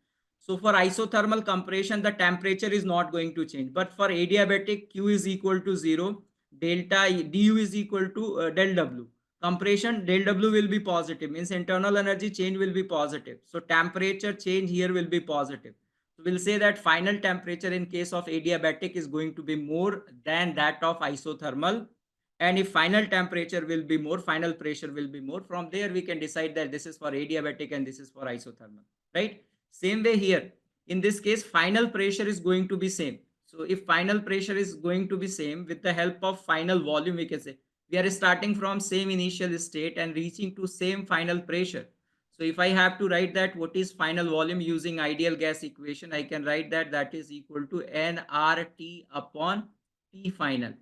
So for isothermal compression, the temperature is not going to change. But for adiabatic, Q is equal to 0. Delta du is equal to del W. Compression, del W will be positive. Means internal energy change will be positive. So temperature change here will be positive. So we'll say that final temperature in case of adiabatic is going to be more than that of isothermal. And if final temperature will be more, final pressure will be more. From there, we can decide that this is for adiabatic and this is for isothermal, right? Same way here. In this case, final pressure is going to be same. So if final pressure is going to be same, with the help of final volume, we can say we are starting from same initial state and reaching to same final pressure. So if I have to write that what is final volume using ideal gas equation, I can write that that is equal to nRT upon P final.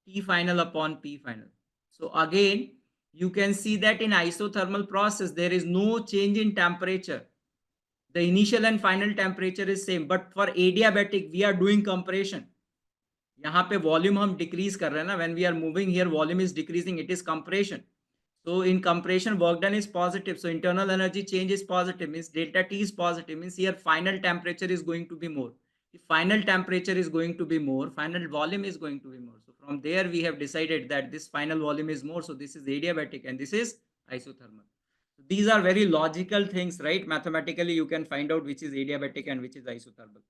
T final upon P final. So again, you can see that in isothermal process, there is no change in temperature. The initial and final temperature is same, but for adiabatic, we are doing compression. यहाँ पे volume हम decrease कर रहे हैं ना, when we are moving here, volume is decreasing, it is compression. So in compression, work done is positive. So internal energy change is positive, means delta T is positive, means here final temperature is going to be more. If final temperature is going to be more, final volume is going to be more. So from there, we have decided that this final volume is more. So this is adiabatic and this is isothermal. So these are very logical things, right? Mathematically, you can find out which is adiabatic and which is isothermal.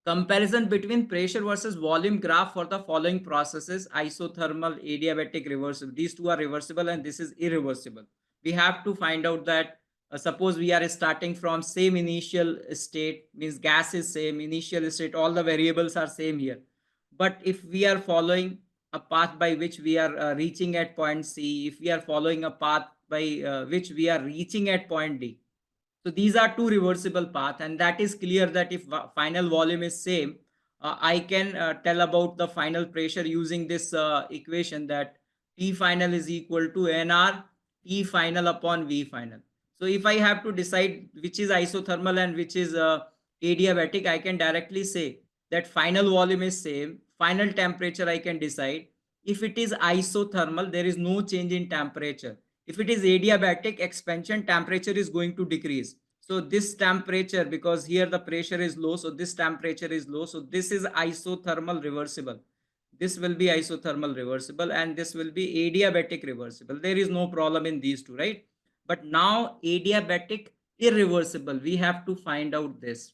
Comparison between pressure versus volume graph for the following processes: isothermal, adiabatic, reversible. These two are reversible and this is irreversible. We have to find out that suppose we are starting from same initial state, means gas is same, initial state, all the variables are same here. But if we are following a path by which we are reaching at point C, if we are following a path by which we are reaching at point D, so these are two reversible paths, and that is clear that if final volume is same, I can tell about the final pressure using this equation, that T final is equal to NR T final upon V final. So if I have to decide which is isothermal and which is adiabatic, I can directly say that final volume is same, final temperature I can decide. If it is isothermal, there is no change in temperature. If it is adiabatic expansion, temperature is going to decrease. So this temperature, because here the pressure is low, so this temperature is low. So this is isothermal reversible. This will be isothermal reversible and this will be adiabatic reversible. There is no problem in these two, right? But now adiabatic irreversible, we have to find out this.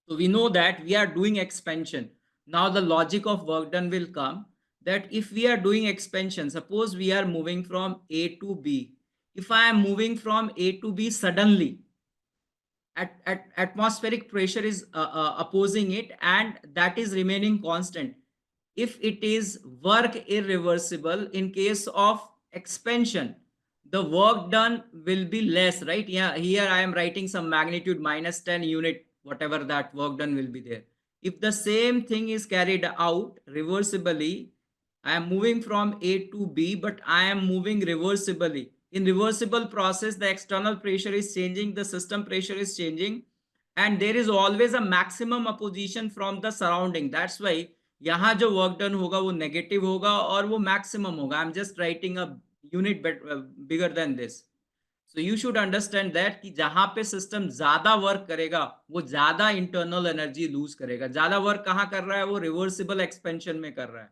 So we know that we are doing expansion. Now the logic of work done will come, that if we are doing expansion, suppose we are moving from A to B. If I am moving from A to B suddenly, at atmospheric pressure is opposing it and that is remaining constant. If it is work irreversible, in case of expansion, the work done will be less, right? Yeah, here I am writing some magnitude minus 10 unit, whatever that work done will be there. If the same thing is carried out reversibly, I am moving from A to B, but I am moving reversibly. In reversible process, the external pressure is changing, the system pressure is changing, and there is always a maximum opposition from the surrounding. That's why यहाँ जो work done होगा वो negative होगा और वो maximum होगा. I am just writing a unit bigger than this. So you should understand that कि जहां पे सिस्टम ज्यादा वर्क करेगा वो ज्यादा इंटरनल एनर्जी लूज करेगा. ज्यादा वर्क कहाँ कर रहा है? वो रिवर्सिबल एक्सपेंशन में कर रहा है.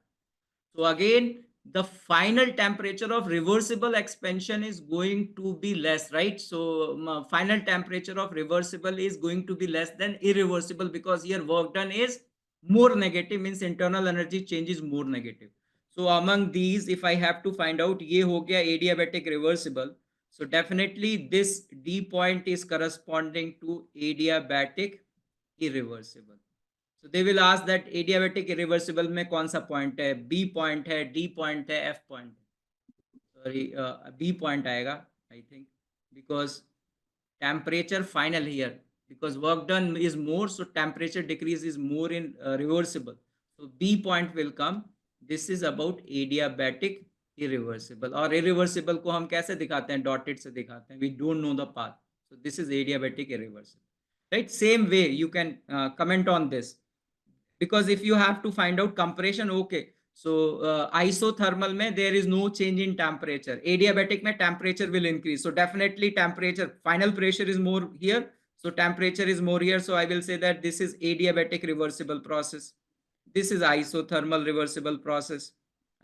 So again, the final temperature of reversible expansion is going to be less, right? So final temperature of reversible is going to be less than irreversible, because here work done is more negative, means internal energy change is more negative. So among these, if I have to find out, ye ho gaya adiabatic reversible. So definitely this D point is corresponding to adiabatic irreversible. So they will ask that adiabatic irreversible में कौन सा point है? B point है, D point है, F point है. Sorry, B point आएगा, I think, because temperature final here, because work done is more, so temperature decrease is more in reversible. So B point will come. This is about adiabatic irreversible. और irreversible को हम कैसे दिखाते हैं? Dotted से दिखाते हैं. We don't know the path. So this is adiabatic irreversible. Right? Same way you can comment on this. Because if you have to find out compression, okay, so isothermal mein there is no change in temperature. Adiabatic mein temperature will increase, so definitely temperature, final pressure is more here, so temperature is more here. So I will say that this is adiabatic reversible process. This is isothermal reversible process.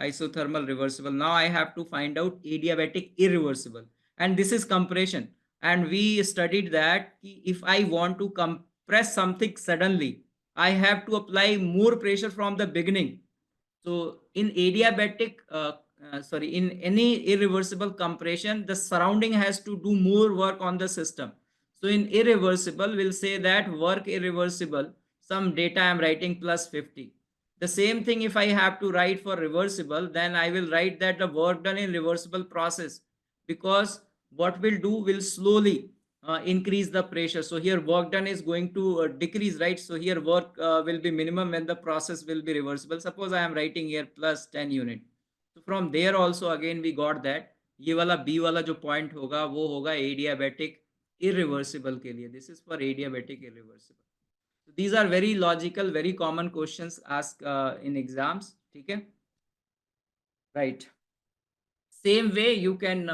Isothermal reversible. Now I have to find out adiabatic irreversible, and this is compression. And we studied that if I want to compress something suddenly, I have to apply more pressure from the beginning. So in adiabatic, in any irreversible compression, the surrounding has to do more work on the system. So in irreversible, we'll say that work irreversible, some data I'm writing plus 50. The same thing if I have to write for reversible, then I will write that the work done in reversible process, because what we'll do will slowly increase the pressure. So here work done is going to decrease, right? So here work will be minimum when the process will be reversible. Suppose I am writing here plus 10 unit. So from there also again we got that ये वाला B वाला जो point होगा वो होगा adiabatic irreversible के लिए. This is for adiabatic irreversible. So these are very logical, very common questions asked in exams. ठीक है? Right. Same way you can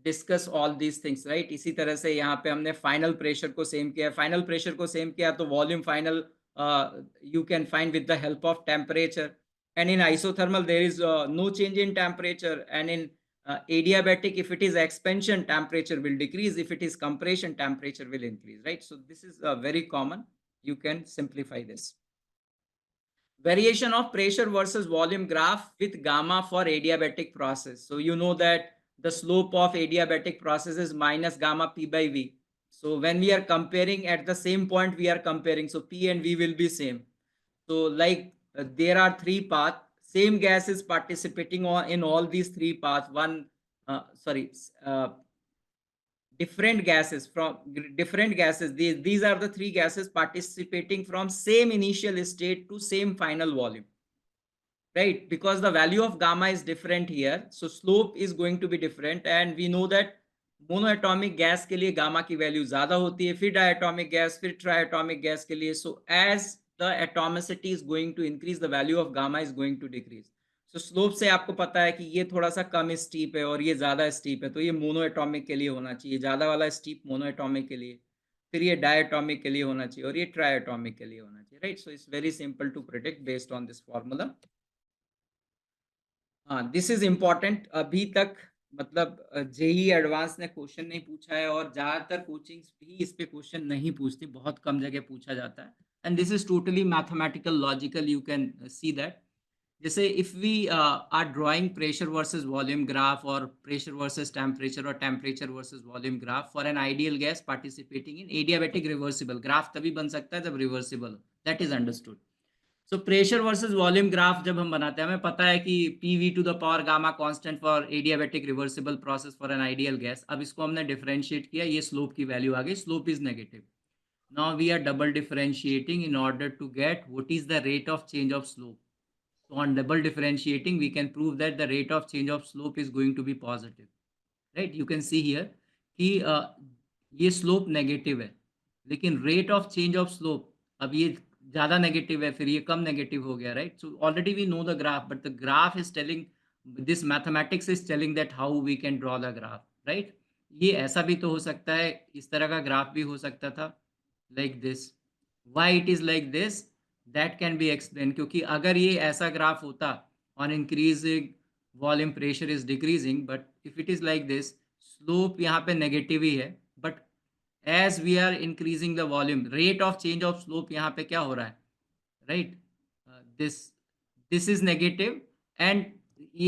discuss all these things, right. इसी तरह से यहाँ पे हमने फाइनल प्रेशर को सेम किया. फाइनल प्रेशर को सेम किया तो volume final you can find with the help of temperature. And in isothermal there is no change in temperature, and in adiabatic, if it is expansion, temperature will decrease. If it is compression, temperature will increase, right? So this is very common. You can simplify this. Variation of pressure versus volume graph with gamma for adiabatic process. So you know that the slope of adiabatic process is minus gamma P by V. So when we are comparing at the same point, we are comparing. So P and V will be same. So like there are three paths. Same gas is participating in all these three paths. different gases from different gases. These are the three gases participating from same initial state to same final volume, right? Because the value of gamma is different here, so slope is going to be different. And we know that monoatomic gas के लिए gamma की value ज्यादा होती है, फिर diatomic gas, फिर triatomic gas के लिए. So as the atomicity is going to increase, the value of gamma is going to decrease. So slope से आपको पता है कि ये थोड़ा सा कम स्टीप है और ये ज्यादा स्टीप है, तो ये मोनोएटॉमिक के लिए होना चाहिए, ज्यादा वाला स्टीप मोनोएटॉमिक के लिए, फिर ये डायटोमिक के लिए होना चाहिए और ये ट्राइएटॉमिक के लिए होना चाहिए, right? So it's very simple to predict based on this formula. हाँ, दिस इज इम्पॉर्टेंट. अभी तक मतलब जेई एडवांस ने क्वेश्चन नहीं पूछा है और ज्यादातर कोचिंग्स भी इस पे क्वेश्चन नहीं पूछती, बहुत कम जगह पूछा जाता है. And this is totally mathematical logical, you can see that. जैसे if we are drawing pressure versus volume graph और प्रेशर वर्सेस टेम्परेचर और temperature versus volume graph for an ideal gas participating in adiabatic reversible, graph तभी बन सकता है जब reversible, that is understood. So pressure versus volume graph जब हम बनाते हैं, हमें पता है कि P to the power gamma constant for adiabatic reversible process for an ideal gas. अब इसको हमने डिफरेंशिएट किया, ये स्लोप की वैल्यू आ गई, slope is negative. Now we are double differentiating in order to get what is the rate of change of slope. So on double differentiating, we can prove that the rate of change of slope is going to be positive, right? You can see here कि ये slope negative है, लेकिन rate of change of slope अब ये ज़्यादा negative है, फिर ये कम negative हो गया, right? So already we know the graph, but the graph is telling, this mathematics is telling that how we can draw the graph, right? ये ऐसा भी तो हो सकता है, इस तरह का ग्राफ भी हो सकता था, like this. Why it is like this? That can be explain, क्योंकि अगर ये ऐसा ग्राफ होता on increasing volume pressure is decreasing, but if it is like this, slope यहाँ पे नेगेटिव ही है, but as we are increasing the volume, rate of change of slope यहाँ पे क्या हो रहा है, right? This is negative and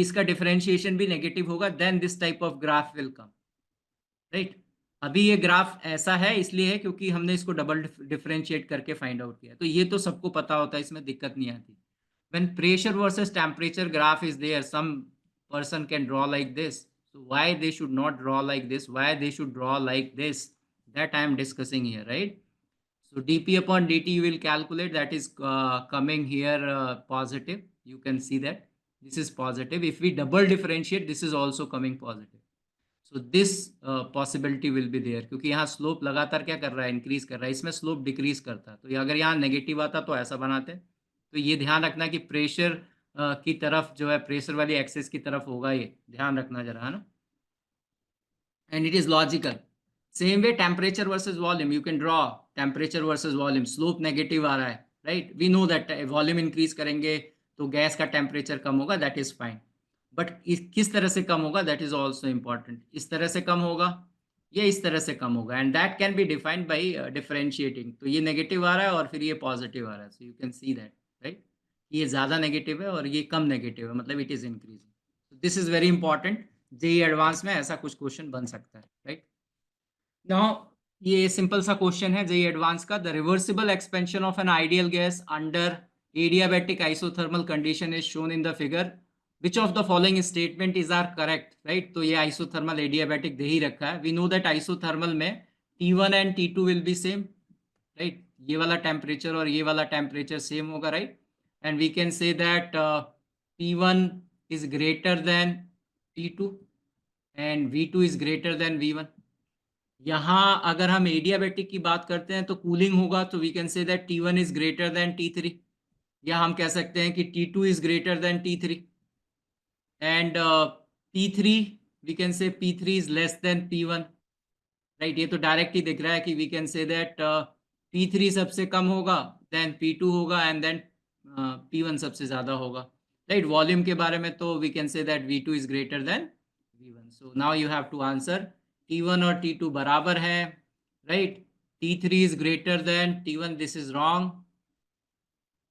इसका डिफरेंशिएशन भी नेगेटिव होगा, then this type of graph will come, right? अभी ये ग्राफ ऐसा है इसलिए है क्योंकि हमने इसको डबल डिफरेंशिएट करके फाइंड आउट किया, तो ये तो सबको पता होता है, इसमें दिक्कत नहीं आती. When pressure versus temperature graph is there, some person can draw like this, so why they should not draw like this, why they should draw like this, that I am discussing here, right? So dp upon dt you will calculate, that is coming here positive, you can see that this is positive. If we double differentiate, this is also coming positive. So this possibility will be there, क्योंकि यहाँ slope लगातार क्या कर रहा है, increase कर रहा है, इसमें स्लोप डिक्रीज करता है. तो ये अगर यहाँ नेगेटिव आता तो ऐसा बनाते. तो ये ध्यान रखना कि प्रेशर की तरफ जो है, प्रेशर वाली एक्सेस की तरफ होगा, ये ध्यान रखना जरा, है ना. And it is logical. Same way temperature versus volume, you can draw temperature versus volume, slope negative आ रहा है, right? We know that volume increase करेंगे तो गैस का टेम्परेचर कम होगा, दैट इज फाइन. बट किस तरह से कम होगा, दैट इज ऑल्सो इंपॉर्टेंट. इस तरह से कम होगा या इस तरह से कम होगा, and that can be defined by differentiating. तो ये नेगेटिव आ रहा है और फिर ये पॉजिटिव आ रहा है, so you can see that, right? ये ज़्यादा नेगेटिव है और ये कम नेगेटिव है, मतलब it is increasing. This is very important, JEE advance में ऐसा कुछ क्वेश्चन बन सकता है, राइट? नाउ ये सिंपल सा क्वेश्चन है जेई एडवांस का. The reversible expansion of an ideal gas under adiabatic isothermal condition is shown in the figure. Which of the following statement is are correct, right? तो ये isothermal adiabatic दे ही रखा है. We know that isothermal में T1 and T2 will be same, right? ये वाला temperature और ये वाला temperature same होगा, right? And we can say that P1 is greater than T2 and V2 is greater than V1. यहाँ अगर हम एडियाबैटिक की बात करते हैं तो कूलिंग होगा, तो we can say that T1 is greater than T3, या हम कह सकते हैं कि T2 is greater than T3. And P3 we can say P3 is less than P1, right? ये तो डायरेक्ट ही दिख रहा है कि we can say that P3 सबसे कम होगा, then P2 होगा, and then P1 सबसे ज़्यादा होगा, right? वॉल्यूम के बारे में तो we can say that V2 is greater than V1. So now you have to answer T1 और T2 बराबर है, right? T3 is greater than T1, this is wrong.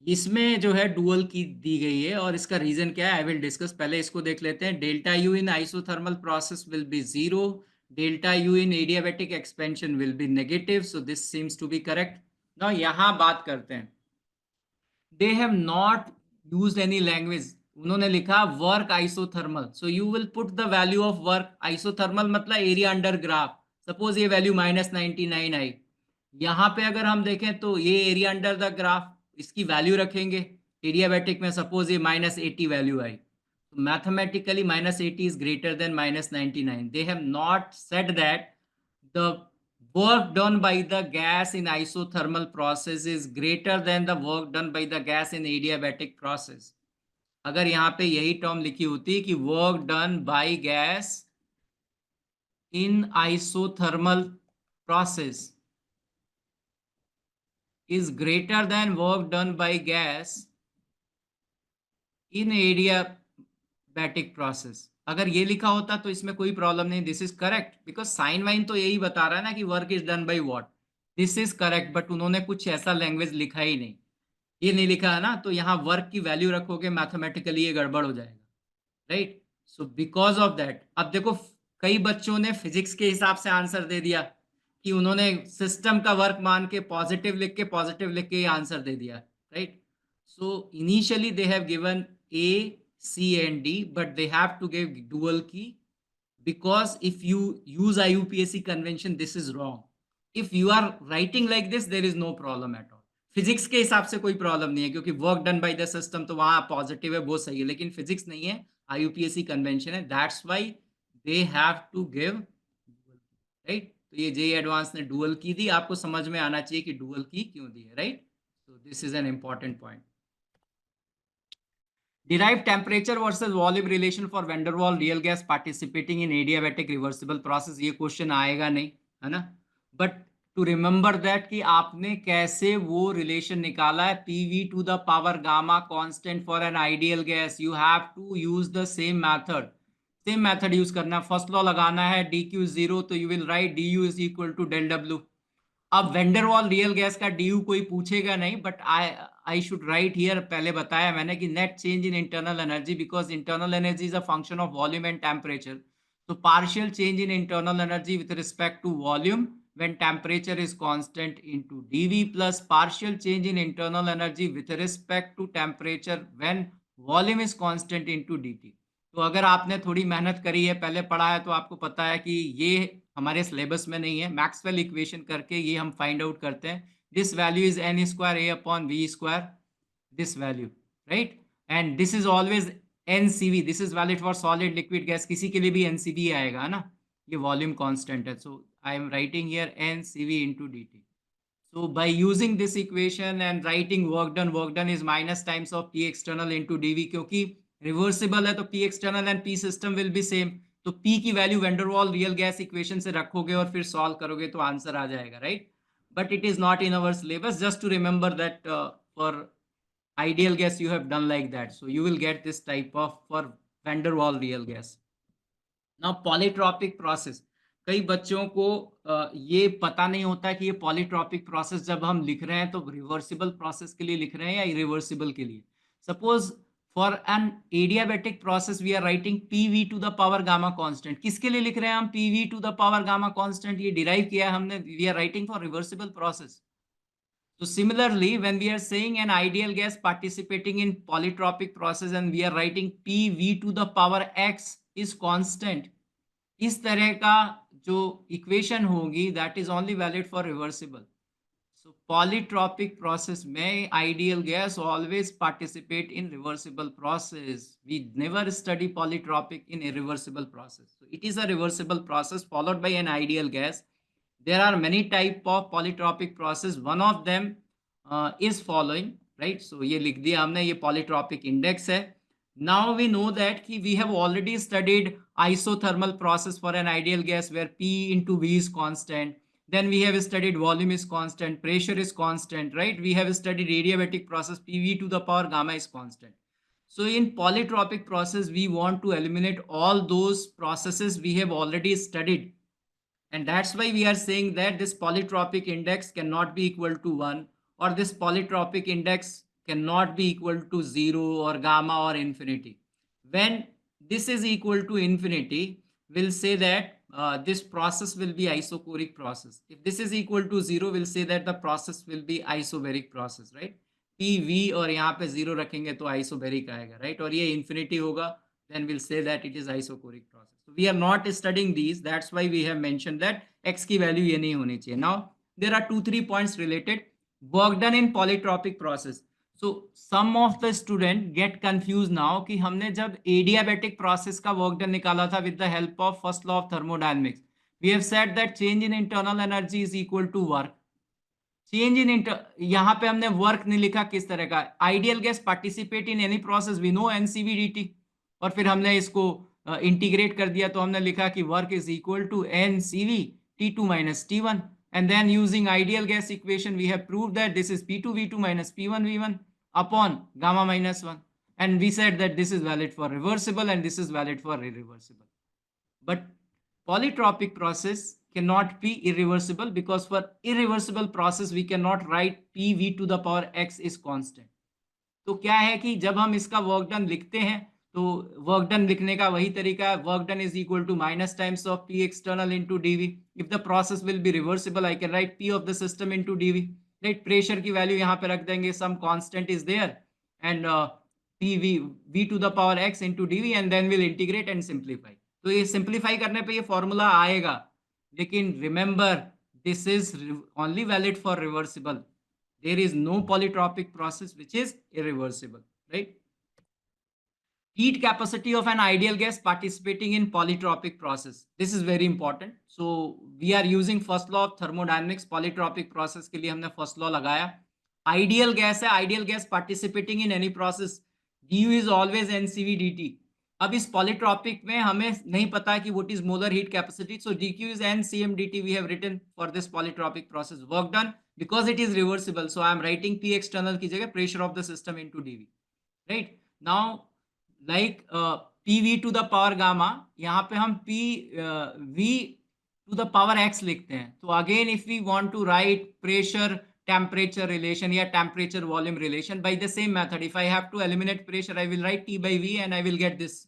इसमें जो है डुअल की दी गई है और इसका रीजन क्या है, आई विल डिस्कस. पहले इसको देख लेते हैं. Delta U in isothermal process will be 0, delta U in adiabatic expansion will be negative, so this seems to be correct. Now यहाँ बात करते हैं. They have not used any language, उन्होंने लिखा work isothermal, so you will put the value of work. Isothermal मतलब area under graph, suppose ये value -99 आई, यहाँ पे अगर हम देखें तो ये एरिया अंडर द ग्राफ, इसकी वैल्यू रखेंगे एडियाबैटिक में, सपोज ये -80 वैल्यू आई, तो mathematically -80 is greater than -99. They have not said that the work done by the gas in isothermal process is greater than the work done by the gas in adiabatic process. अगर यहाँ पे यही term लिखी होती कि work done by gas in isothermal process is greater than work done by gas in adiabatic process, अगर ये लिखा होता तो इसमें कोई प्रॉब्लम नहीं. This is correct because sign wine तो यही बता रहा है ना कि work is done by what. This is correct, but उन्होंने कुछ ऐसा लैंग्वेज लिखा ही नहीं, ये नहीं लिखा है ना, तो यहाँ वर्क की वैल्यू रखोगे मैथमेटिकली ये गड़बड़ हो जाएगा, right. So because of that, अब देखो कई बच्चों ने फिजिक्स के हिसाब से आंसर दे दिया कि उन्होंने सिस्टम का वर्क मान के पॉजिटिव लिख के आंसर दे दिया, right. So initially they have given A C and D, but they have to give dual की, because if you use IUPAC convention this is wrong. If you are writing like this there is no problem at all. Physics के हिसाब से कोई problem नहीं है क्योंकि work done by the system तो वहां पॉजिटिव है, वो सही है, लेकिन फिजिक्स नहीं है, IUPAC कन्वेंशन है, that's why they have to give, right. तो ये जे एडवांस ने डुअल की दी, आपको समझ में आना चाहिए कि डुअल की क्यों दी है, right. so this is an important point. Derive temperature versus volume relation for van der Waal real gas participating in adiabatic reversible process. ये क्वेश्चन आएगा नहीं, है ना, बट टू रिमेंबर दैट कि आपने कैसे वो रिलेशन निकाला है, PV to the power gamma constant for an ideal gas, you have to use the same method use करना. फर्स्ट लॉ लगाना है, DQ 0, तो you will write DU is equal to del W. अब van der Waals real gas का डी कोई पूछेगा नहीं, but I should write here, पहले बताया मैंने कि net change in internal energy, because internal energy is a function of volume and temperature. तो partial change in internal energy with respect to volume when temperature is constant into dV plus partial change in internal energy with respect to temperature when volume is constant into dt. तो अगर आपने थोड़ी मेहनत करी है, पहले पढ़ा है, तो आपको पता है कि ये हमारे सिलेबस में नहीं है. मैक्सवेल इक्वेशन करके ये हम फाइंड आउट करते हैं. This value is n square a upon v square, this value, right. And this is always NCV, this is valid for solid liquid gas, किसी के लिए भी NCV आएगा ना, ये वॉल्यूम कांस्टेंट है. So I am writing here NCV into dt. So by using this equation and writing work done is minus times of P external into dV, क्योंकि reversible है तो P external and P system will be same. तो P की value Van der Waals real gas equation से रखोगे और फिर solve करोगे तो आंसर आ जाएगा, right. But it is not in our syllabus, just to remember that for ideal gas you have done like that, so you will get this type of for van der Waal real gas. Now polytropic process, कई बच्चों को ये पता नहीं होता कि ये polytropic process जब हम लिख रहे हैं तो रिवर्सिबल प्रोसेस के लिए लिख रहे हैं या इरिवर्सिबल के लिए. Suppose for an adiabatic process we are writing PV to the power gamma constant. किसके लिए लिख रहे हैं हम PV to the power gamma constant? ये डिराइव किया है हमने, we are writing for reversible process. So similarly, when we are saying an ideal gas participating in polytropic process and we are writing PV to the power x is constant, इस तरह का जो equation होगी that is only valid for reversible. So polytropic process में ideal gas always participate in reversible process. We never study polytropic in irreversible process. So it is a reversible process followed by an ideal gas. There are many type of polytropic process. One of them is following, right? So ये लिख दिया हमने, ये polytropic index है. Now we know that we have already studied isothermal process for an ideal gas where P into V is constant. Then we have studied volume is constant, pressure is constant, right? We have studied adiabatic process, PV to the power gamma is constant. So in polytropic process, we want to eliminate all those processes we have already studied. And that's why we are saying that this polytropic index cannot be equal to 1, or this polytropic index cannot be equal to 0 or gamma or infinity. When this is equal to infinity, we'll say that this process will be isochoric process. If this is equal to 0, we'll say that the process will be isobaric process, right? PV और यहाँ पे 0 रखेंगे तो isobaric आएगा, right? और ये infinity होगा, then we'll say that it is isochoric process. So we are not studying these, that's why we have mentioned that x की value ये नहीं होनी चाहिए. Now there are 2-3 points related. Work done in polytropic process. So some of the student get confused now कि हमने जब adiabatic process का work done निकाला था with the help of first law of thermodynamics, we have said that change in internal energy is equal to work. Change in यहाँ पे हमने work नहीं लिखा किस तरह का. Ideal gas participate in any process, we know N C V D T, और फिर हमने इसको इंटीग्रेट कर दिया तो हमने लिखा कि work is equal to nCv T2 minus T1, and then using ideal gas equation we have proved that this is P2 V2 minus P1 V1 upon gamma minus 1, and we said that this is valid for reversible and this is valid for irreversible. But polytropic process cannot be irreversible, because for irreversible process we cannot write PV to the power x is constant. तो क्या है कि जब हम इसका work done लिखते हैं तो वर्क डन लिखने का वही तरीका है, work done is equal to minus times of P external into dV. If the process will be reversible I can write P of the system into dV. Right, pressure की value यहाँ पे रख देंगे, some constant is there, and P V V to the power x into dV, and then will integrate and simplify. तो ये simplify करने पे ये फॉर्मूला आएगा, लेकिन remember this is only valid for reversible. There is no polytropic process which is irreversible, right? Heat capacity of an ideal gas participating in polytropic process. This is very important. So we are using first law of thermodynamics. Polytropic process के लिए हमने first law लगाया. Ideal gas है, ideal gas participating in any process. du is always ncv dt. अब इस polytropic में हमें नहीं पता कि what is molar heat capacity. So dq is ncm dt we have written for this polytropic process. Work done because it is reversible. So I am writing P external की जगह pressure of the system into dV. Right? Now like PV to the power gamma, यहाँ पे हम V to the power x लिखते हैं. तो again if we want to write pressure temperature relation या temperature volume relation by the same method, if I have to eliminate pressure I will write T by V and I will get this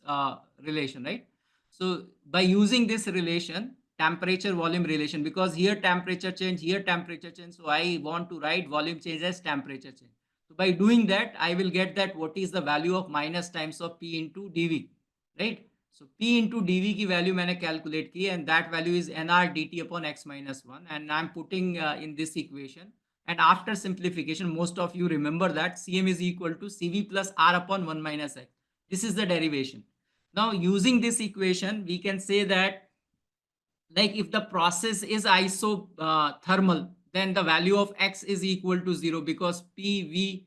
relation, right? So by using this relation, temperature volume relation, because here temperature change, here temperature change, so I want to write volume change as temperature change. So by doing that I will get that what is the value of minus times of P into dV, right? So P into dV की value मैंने calculate की, and that value is nR dt upon x minus 1, and I'm putting in this equation. And after simplification, most of you remember that Cm is equal to Cv plus R upon 1 minus x. This is the derivation. Now using this equation we can say that like if the process is isothermal, then the value of x is equal to 0 because PV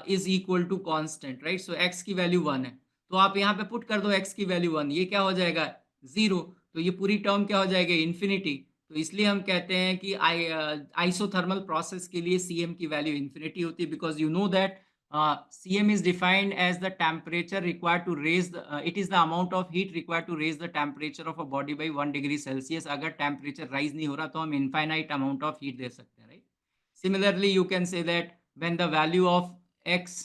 is equal to constant, right? So x की value 1 है, तो आप यहाँ पे put कर दो x की value 1, ये क्या हो जाएगा 0, तो ये पूरी टर्म क्या हो जाएगी इन्फिनिटी. तो इसलिए हम कहते हैं कि आइसोथर्मल प्रोसेस के लिए Cm की वैल्यू इन्फिनिटी होती है, because you know that Cm is defined as the temperature required to raise the, it is the amount of heat required to raise the temperature of a body by 1 degree Celsius. अगर temperature rise नहीं हो रहा तो हम infinite amount of heat दे सकते हैं, right? Similarly, you can say that when the value of x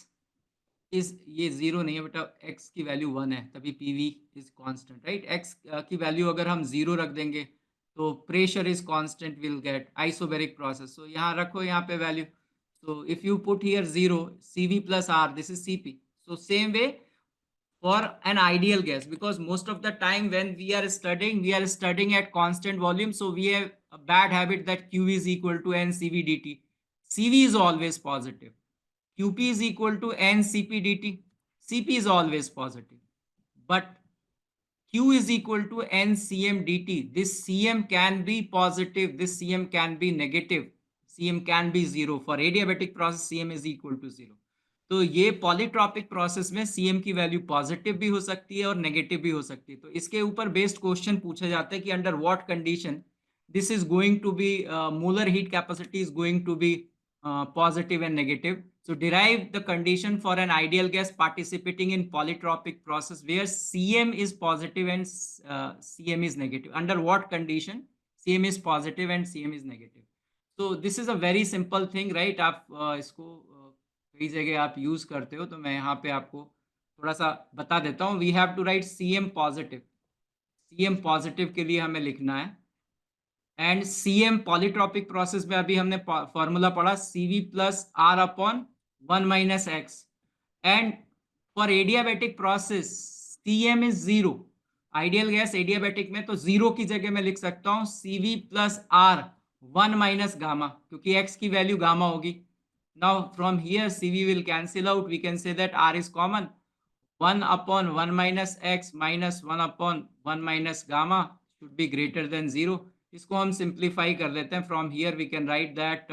is, ये 0 नहीं है बेटा, x की value 1 है, तभी PV is constant, right? x की value अगर हम 0 रख देंगे तो pressure is constant, will get isobaric process. So यहाँ रखो यहाँ पे value. So if you put here 0, Cv plus R, this is Cp. So same way for an ideal gas, because most of the time when we are studying at constant volume. So we have a bad habit that Q is equal to NCV dt. Cv is always positive. Qp is equal to NCP dt. Cp is always positive. But Q is equal to NCM dt. This Cm can be positive, this Cm can be negative. Cm can be 0. For adiabatic process Cm is equal to 0. तो ये polytropic process में Cm की value positive भी हो सकती है और negative भी हो सकती है. तो इसके ऊपर बेस्ड क्वेश्चन पूछा जाता है कि under what condition this is going to be molar heat capacity is going to be positive and negative. So derive the condition for an ideal gas participating in polytropic process where Cm is positive and Cm is negative. Under what condition Cm is positive and Cm is negative? So this is a very simple thing, right? आप इसको कई जगह आप use करते हो, तो मैं यहाँ पे आपको थोड़ा सा बता देता हूँ. We have to write Cm positive. Cm positive के लिए हमें लिखना है, एंड Cm पॉलीट्रॉपिक प्रोसेस में अभी हमने फॉर्मूला पढ़ा Cv plus R upon 1 minus x. And for adiabatic process Cm is 0. Ideal gas adiabatic में तो जीरो की जगह मैं लिख सकता हूं CV plus R 1 minus gamma, क्योंकि x की वैल्यू गामा होगी. Now from here CV will cancel out, we can say that R is common. 1 upon 1 minus x minus 1 upon 1 minus gamma should be greater than 0. इसको हम simplify कर लेते हैं. From here we can write that,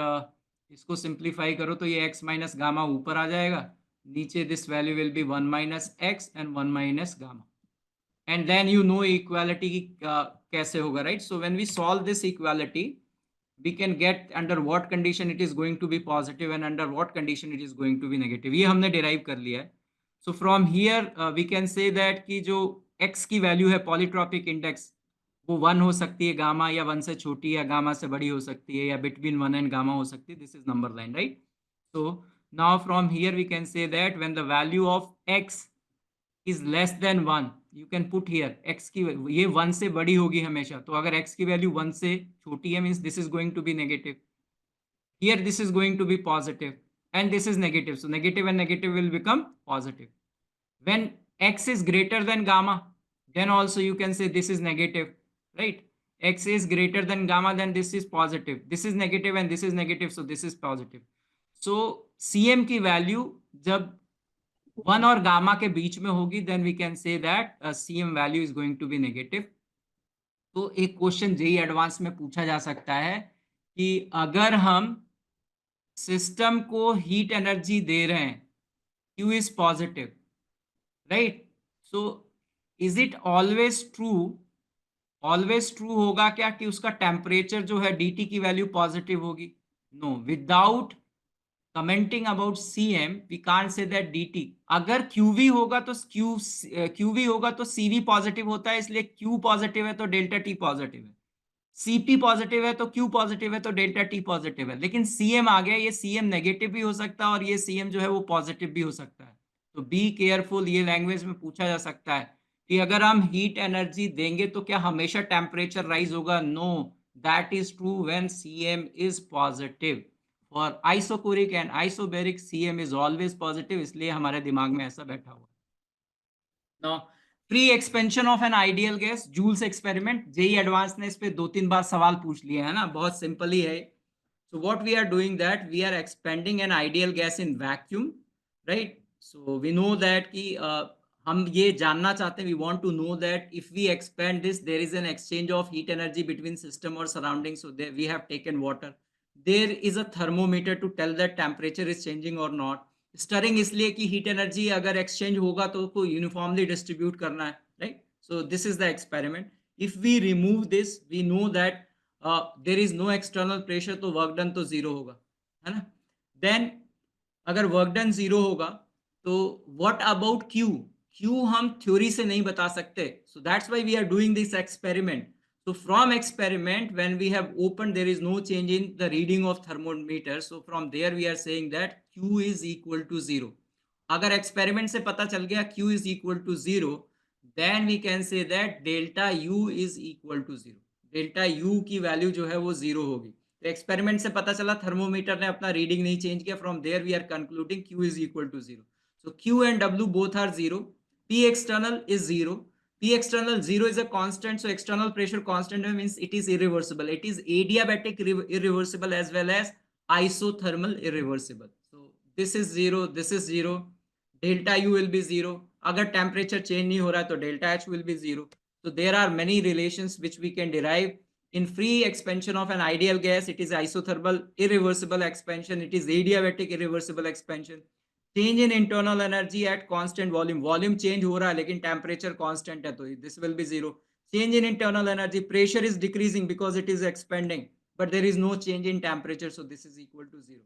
इसको simplify करो तो ये x minus gamma ऊपर आ जाएगा, नीचे this value will be 1 minus x and 1 minus gamma. And then you know equality कैसे होगा, right? So when we solve this equality we can get under what condition it is going to be positive and under what condition it is going to be negative. ये हमने derive कर लिया है. So from here we can say that कि जो x की value है polytropic index वो 1 हो सकती है गामा, या 1 से छोटी या गामा से बड़ी हो सकती है, या बिटवीन 1 एंड गामा हो सकती है. This is number line, right? So now from here we can say that when the value of x is less than 1, you can put here x की ये 1 से बड़ी होगी हमेशा. तो अगर x की वैल्यू 1 से छोटी है means this is going to be negative. Here this is going to be positive and this is negative. So negative and negative will become positive. When x is greater than gamma, then also you can say this is negative, right? X is greater than gamma, then this is positive. This is negative and this is negative, so this is positive. So Cm की value जब 1 और gamma के बीच में होगी, then we can say that Cm value is going to be negative. तो एक question JEE advance में पूछा जा सकता है कि अगर हम सिस्टम को हीट एनर्जी दे रहे हैं, Q is positive, right? So is it always true? Always true होगा क्या कि उसका टेम्परेचर जो है dt की वैल्यू पॉजिटिव होगी? No, without commenting about Cm we can't say that dt. अगर QV होगा तो QV होगा तो CV पॉजिटिव होता है, इसलिए Q पॉजिटिव है तो डेल्टा T पॉजिटिव है. CP पॉजिटिव है तो Q पॉजिटिव है तो डेल्टा T पॉजिटिव है. लेकिन CM आ गया, ये CM नेगेटिव भी हो सकता है और ये CM जो है वो पॉजिटिव भी हो सकता है. तो बी केयरफुल. ये लैंग्वेज में पूछा जा सकता है कि अगर हम हीट एनर्जी देंगे तो क्या हमेशा टेम्परेचर राइज होगा? No, that is true when CM is positive. For isochoric and isobaric CM is always positive, इसलिए हमारे दिमाग में ऐसा बैठा हुआ. Now free expansion of an ideal gas, Joule's experiment. JEE advance ने इस पे 2-3 बार सवाल पूछ लिए है ना, बहुत सिंपल ही है. So what we are doing that we are expanding an ideal gas in vacuum, right? So we know that कि हम ये जानना चाहते हैं, we want to know that if we expand this there is an exchange of heat energy between system और surrounding. So we have taken water. There is a thermometer to tell that temperature is changing और not. Stirring इसलिए कि heat energy अगर exchange होगा तो उसको uniformly distribute करना है, right? So this is the experiment. If we remove this we know that there is no external pressure, तो वर्क डन तो जीरो होगा, है ना? देन अगर वर्क डन जीरो होगा तो व्हाट अबाउट क्यू? क्यू हम थ्योरी से नहीं बता सकते. So that's why we are doing this experiment. So from experiment, when we have opened, there is no change in the reading of thermometer. So from there we are saying that Q is equal to 0. अगर experiment से पता चल गया Q is equal to 0, then we can say that delta U is equal to 0. Delta U की value जो है वो 0 होगी. तो एक्सपेरिमेंट से पता चला थर्मोमीटर ने अपना रीडिंग नहीं चेंज किया. From there we are concluding Q is equal to 0. So Q and W both are 0. P external is 0. P external 0 is a constant, so external pressure constant means it is irreversible. It is adiabatic irreversible as well as isothermal irreversible. So this is 0, this is 0. Delta U will be 0. अगर temperature change नहीं हो रहा है तो delta H will be 0. So there are many relations which we can derive. In free expansion of an ideal gas, it is isothermal irreversible expansion. It is adiabatic irreversible expansion. Change in internal energy at constant volume. Volume change हो रहा है लेकिन temperature constant है, तो this will be 0. Change in internal energy, pressure is decreasing because it is expanding but there is no change in temperature, so this is equal to 0.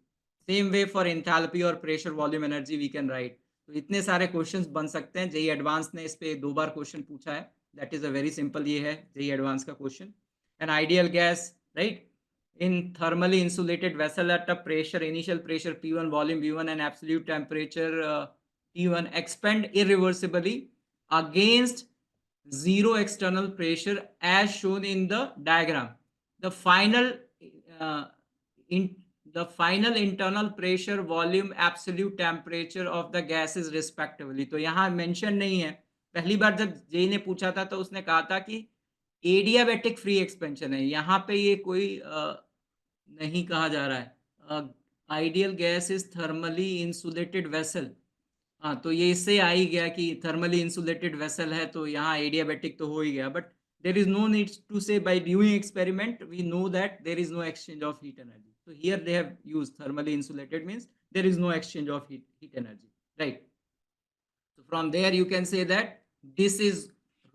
Same way for enthalpy और pressure volume energy we can write. तो इतने सारे questions बन सकते हैं. JEE advance ने इस पे 2 बार क्वेश्चन पूछा है. That is a very simple, ये है जेई एडवांस का question. N ideal gas, right? In thermally insulated vessel at a pressure, initial pressure P1, volume V1 and absolute temperature T1 expand irreversibly against zero external pressure as shown in the diagram. The final internal pressure, volume, absolute temperature of the gases respectively. तो यहाँ mention नहीं है पहली बार जब JEE ने पूछा था तो उसने कहा था कि एडियाबैटिक फ्री एक्सपेंशन है, यहाँ पे ये कोई नहीं कहा जा रहा है। Ideal gas is thermally insulated vessel, हाँ तो ये इससे आ ही गया कि थर्मली इंसुलेटेड वेसल है तो यहाँ एडियाबैटिक तो हो ही गया, but there is no need to say by doing experiment we know that there is no exchange of heat energy. So here they have used thermally insulated means there is no exchange of heat energy, right? So from there you can say that this is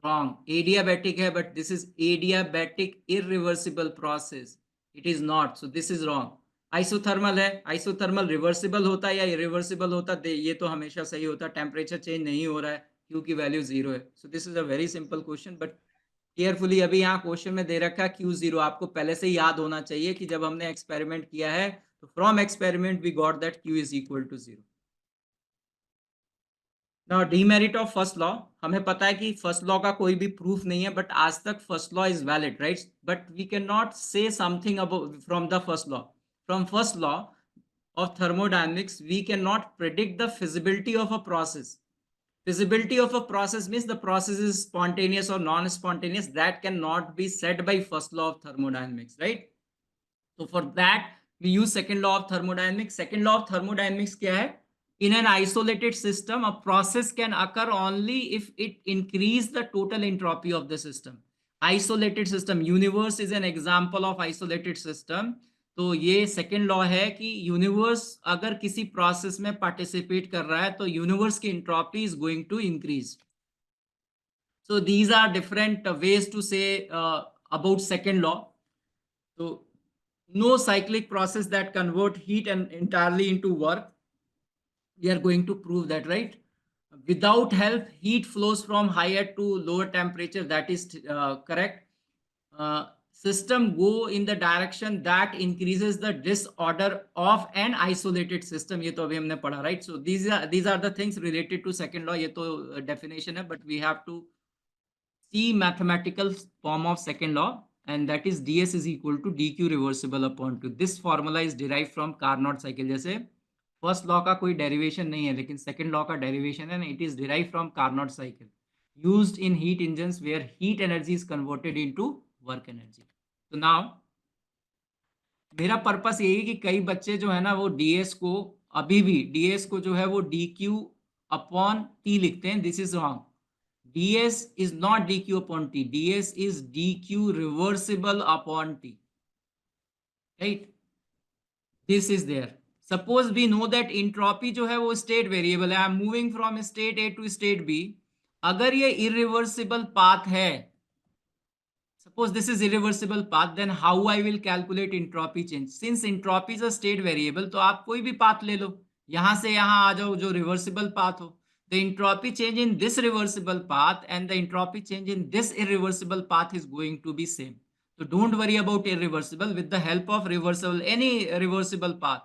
wrong. Adiabatic hai, but this is adiabatic irreversible process. It is not. So this is wrong. Isothermal है, isothermal reversible होता है या irreversible होता है, ये तो हमेशा सही होता है, टेम्परेचर चेंज नहीं हो रहा है, क्यू की वैल्यू जीरो है. सो this is a very simple question, but carefully अभी यहाँ क्वेश्चन में दे रखा है क्यू जीरो, आपको पहले से ही याद होना चाहिए कि जब हमने एक्सपेरिमेंट किया है तो from experiment we got that Q is equal to zero. Now demerit of first law, हमें पता है कि फर्स्ट लॉ का कोई भी प्रूफ नहीं है, बट आज तक first law is valid, right? But we can not say something about from the first law. From first law of thermodynamics we cannot predict the feasibility of a process. Feasibility of a process means the process is spontaneous or non-spontaneous, that cannot be said by first law of thermodynamics, right? So for that we use second law of thermodynamics. Second law of thermodynamics kya hai? In an isolated system a process can occur only if it increase the total entropy of the system. Isolated system, universe is an example of isolated system. तो ये second law है कि universe अगर किसी process में participate कर रहा है तो यूनिवर्स की entropy is going to increase. So these are different ways to say about second law. तो no cyclic process that convert heat and entirely into work. We are going to prove that, right? Without help, heat flows from higher to lower temperature. That is correct. System go in the direction that increases the disorder of an isolated system. ये तो अभी हमने पढ़ा, right? So these are the things related to second law. ये तो definition है, but we have to see mathematical form of second law, and that is ds is equal to dq reversible upon q. This formula is derived from Carnot cycle. जैसे first law का कोई derivation नहीं है लेकिन second law का derivation है, it is derive from Carnot cycle used in heat engines where heat energy is converted into work energy. तो now मेरा पर्पस यही कि कई बच्चे जो है ना वो डीएस को अभी भी डीएस को जो है वो डी क्यू अपॉन टी लिखते हैं. This is wrong. ds is not dq upon t. ds is dq reversible upon t, right? This is there. Suppose we know that entropy जो है वो state variable है. I am moving from state A to state B. अगर ये irreversible path है, suppose this is irreversible path, then how I will calculate entropy change? Since entropy is a state variable, तो आप कोई भी path ले लो, यहाँ से यहाँ आ जाओ जो reversible path हो. The entropy change in this reversible path and the entropy change in this irreversible path is going to be same. So don't worry about irreversible. With the help of reversible, any reversible path,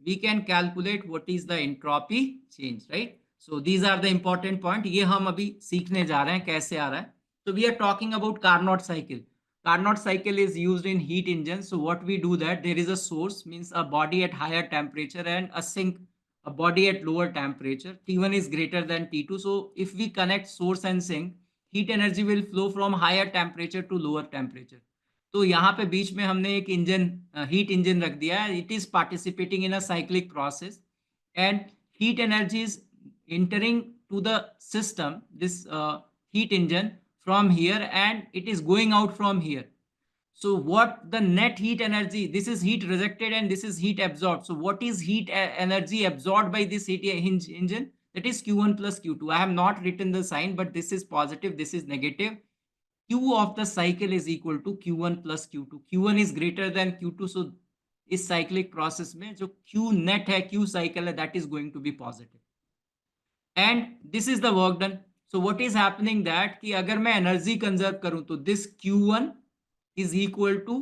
we can calculate what is the entropy change, right? So these are the important point. ये हम अभी सीखने जा रहे हैं कैसे आ रहा है. So we are talking about Carnot cycle. Carnot cycle is used in heat engines. So what we do that there is a source, means a body at higher temperature, and a sink, a body at lower temperature. T1 is greater than T2. So if we connect source and sink, heat energy will flow from higher temperature to lower temperature. तो यहाँ पे बीच में हमने एक engine heat engine रख दिया है. It is participating in a cyclic process and heat energy is entering to the system, this heat engine from here, and it is going out from here. So what the net heat energy, this is heat rejected and this is heat absorbed. So what is heat energy absorbed by this heat engine? That is q1 plus q2. I have not written the sign, but this is positive, this is negative. Q of the cycle is equal to q1 plus q2. q1 is greater than q2. So इस cyclic process में जो q net है, q cycle है, that is going to be positive. And this is the work done. So what is happening that कि अगर मैं energy conserve करूं तो this Q1 is equal to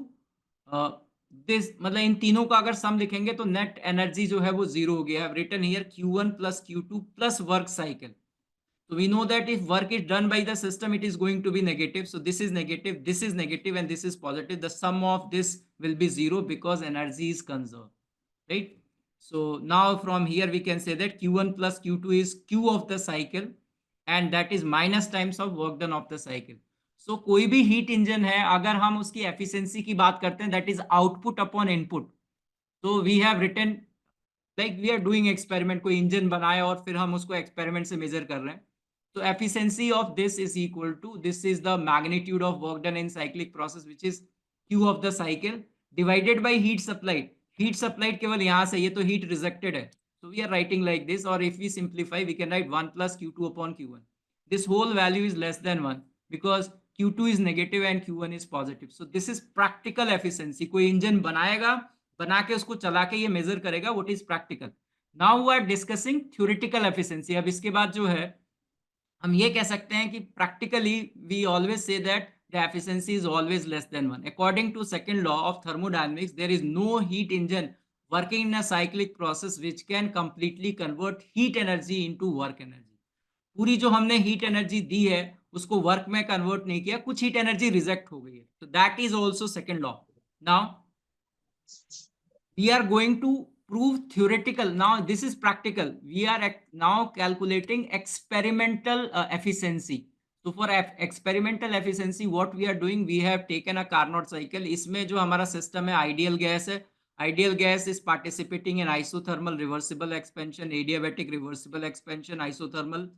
this, मतलब इन तीनों का अगर सम लिखेंगे तो नेट एनर्जी जो है वो जीरो हो गया है. Written here Q1 plus Q2 plus work cycle. So we know that if work is done by the system, it is going to be negative. So this is negative, and this is positive. The sum of this will be zero because energy is conserved, right? So now from here we can say that Q1 plus Q2 is Q of the cycle, and that is minus times of work done of the cycle. So कोई भी heat engine है, अगर हम उसकी efficiency की बात करते हैं, that is output upon input. So we have written like we are doing experiment, कोई इंजन बनाए और फिर हम उसको एक्सपेरिमेंट से मेजर कर रहे हैं. So efficiency of this is equal to, this is the magnitude of work done in cyclic process, which is Q of the cycle divided by heat supplied. Heat supplied केवल यहाँ से, ये तो heat rejected है. So we are writing like this, or if we simplify, we can write 1 plus Q2 upon Q1. This whole value is less than 1 because Q2 is negative and Q1 is positive. So this is practical efficiency. कोई engine बनाएगा, बना के उसको चला के ये major करेगा, what is practical. Now we are discussing theoretical efficiency. अब इसके बाद जो है हम ये कह सकते हैं कि practically we always say that the efficiency is always less than 1. According to second law of thermodynamics, there is no heat engine working in a cyclic process which can completely convert heat energy into work energy. पूरी जो हमने heat energy दी है उसको work में convert नहीं किया, कुछ heat energy reject हो गई है. तो that is also second law. Now we are going to prove theoretical. Now this is practical. We are now calculating experimental efficiency. So for experimental efficiency, what we are doing, we have taken a Carnot cycle. इसमें जो हमारा system है ideal gas है. Ideal gas is participating in isothermal reversible expansion, adiabatic reversible expansion, isothermal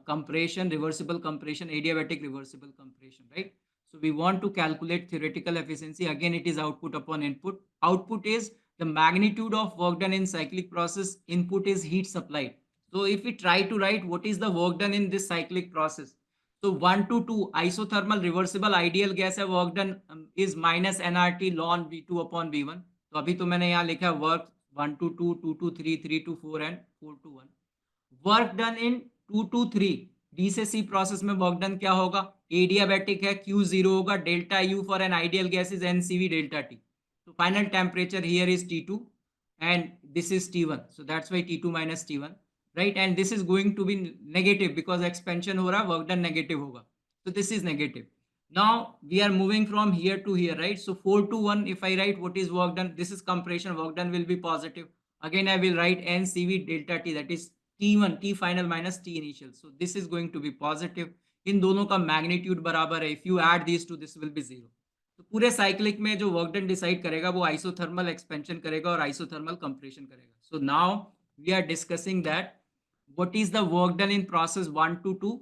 compression, reversible compression, adiabatic reversible compression, right? So we want to calculate theoretical efficiency. Again, it is output upon input. Output is the magnitude of work done in cyclic process. Input is heat supplied. So if we try to write what is the work done in this cyclic process. So 1 to 2 isothermal reversible ideal gas है, work done is minus nRT ln V2 upon V1. तो अभी तो मैंने यहाँ लिखा work 1 to 2, 2 to 3, 3 to 4 and 4 to 1. Work done in 2 to 3 D से सी process में work done क्या होगा, एडियाबैटिक है, Q0 होगा, delta U for an ideal gas is NCV delta T. तो final temperature here is T2 and this is T1. So that's why T2 minus T1, right? And this is going to be negative because expansion हो रहा है, work done negative होगा. So this is negative. Now we are moving from here to here, right? So 4 to 1, if I write what is work done, this is compression, work done will be positive. Again, I will write NCV delta T, that is T1, T final minus T initial. So this is going to be positive. इन दोनों का magnitude बराबर है. If you add these two, this will be 0. तो पूरे cyclic में जो work done decide करेगा वो आइसोथर्मल एक्सपेंशन करेगा और आइसोथर्मल कंप्रेशन करेगा. So now we are discussing that what is the work done in process 1 to 2.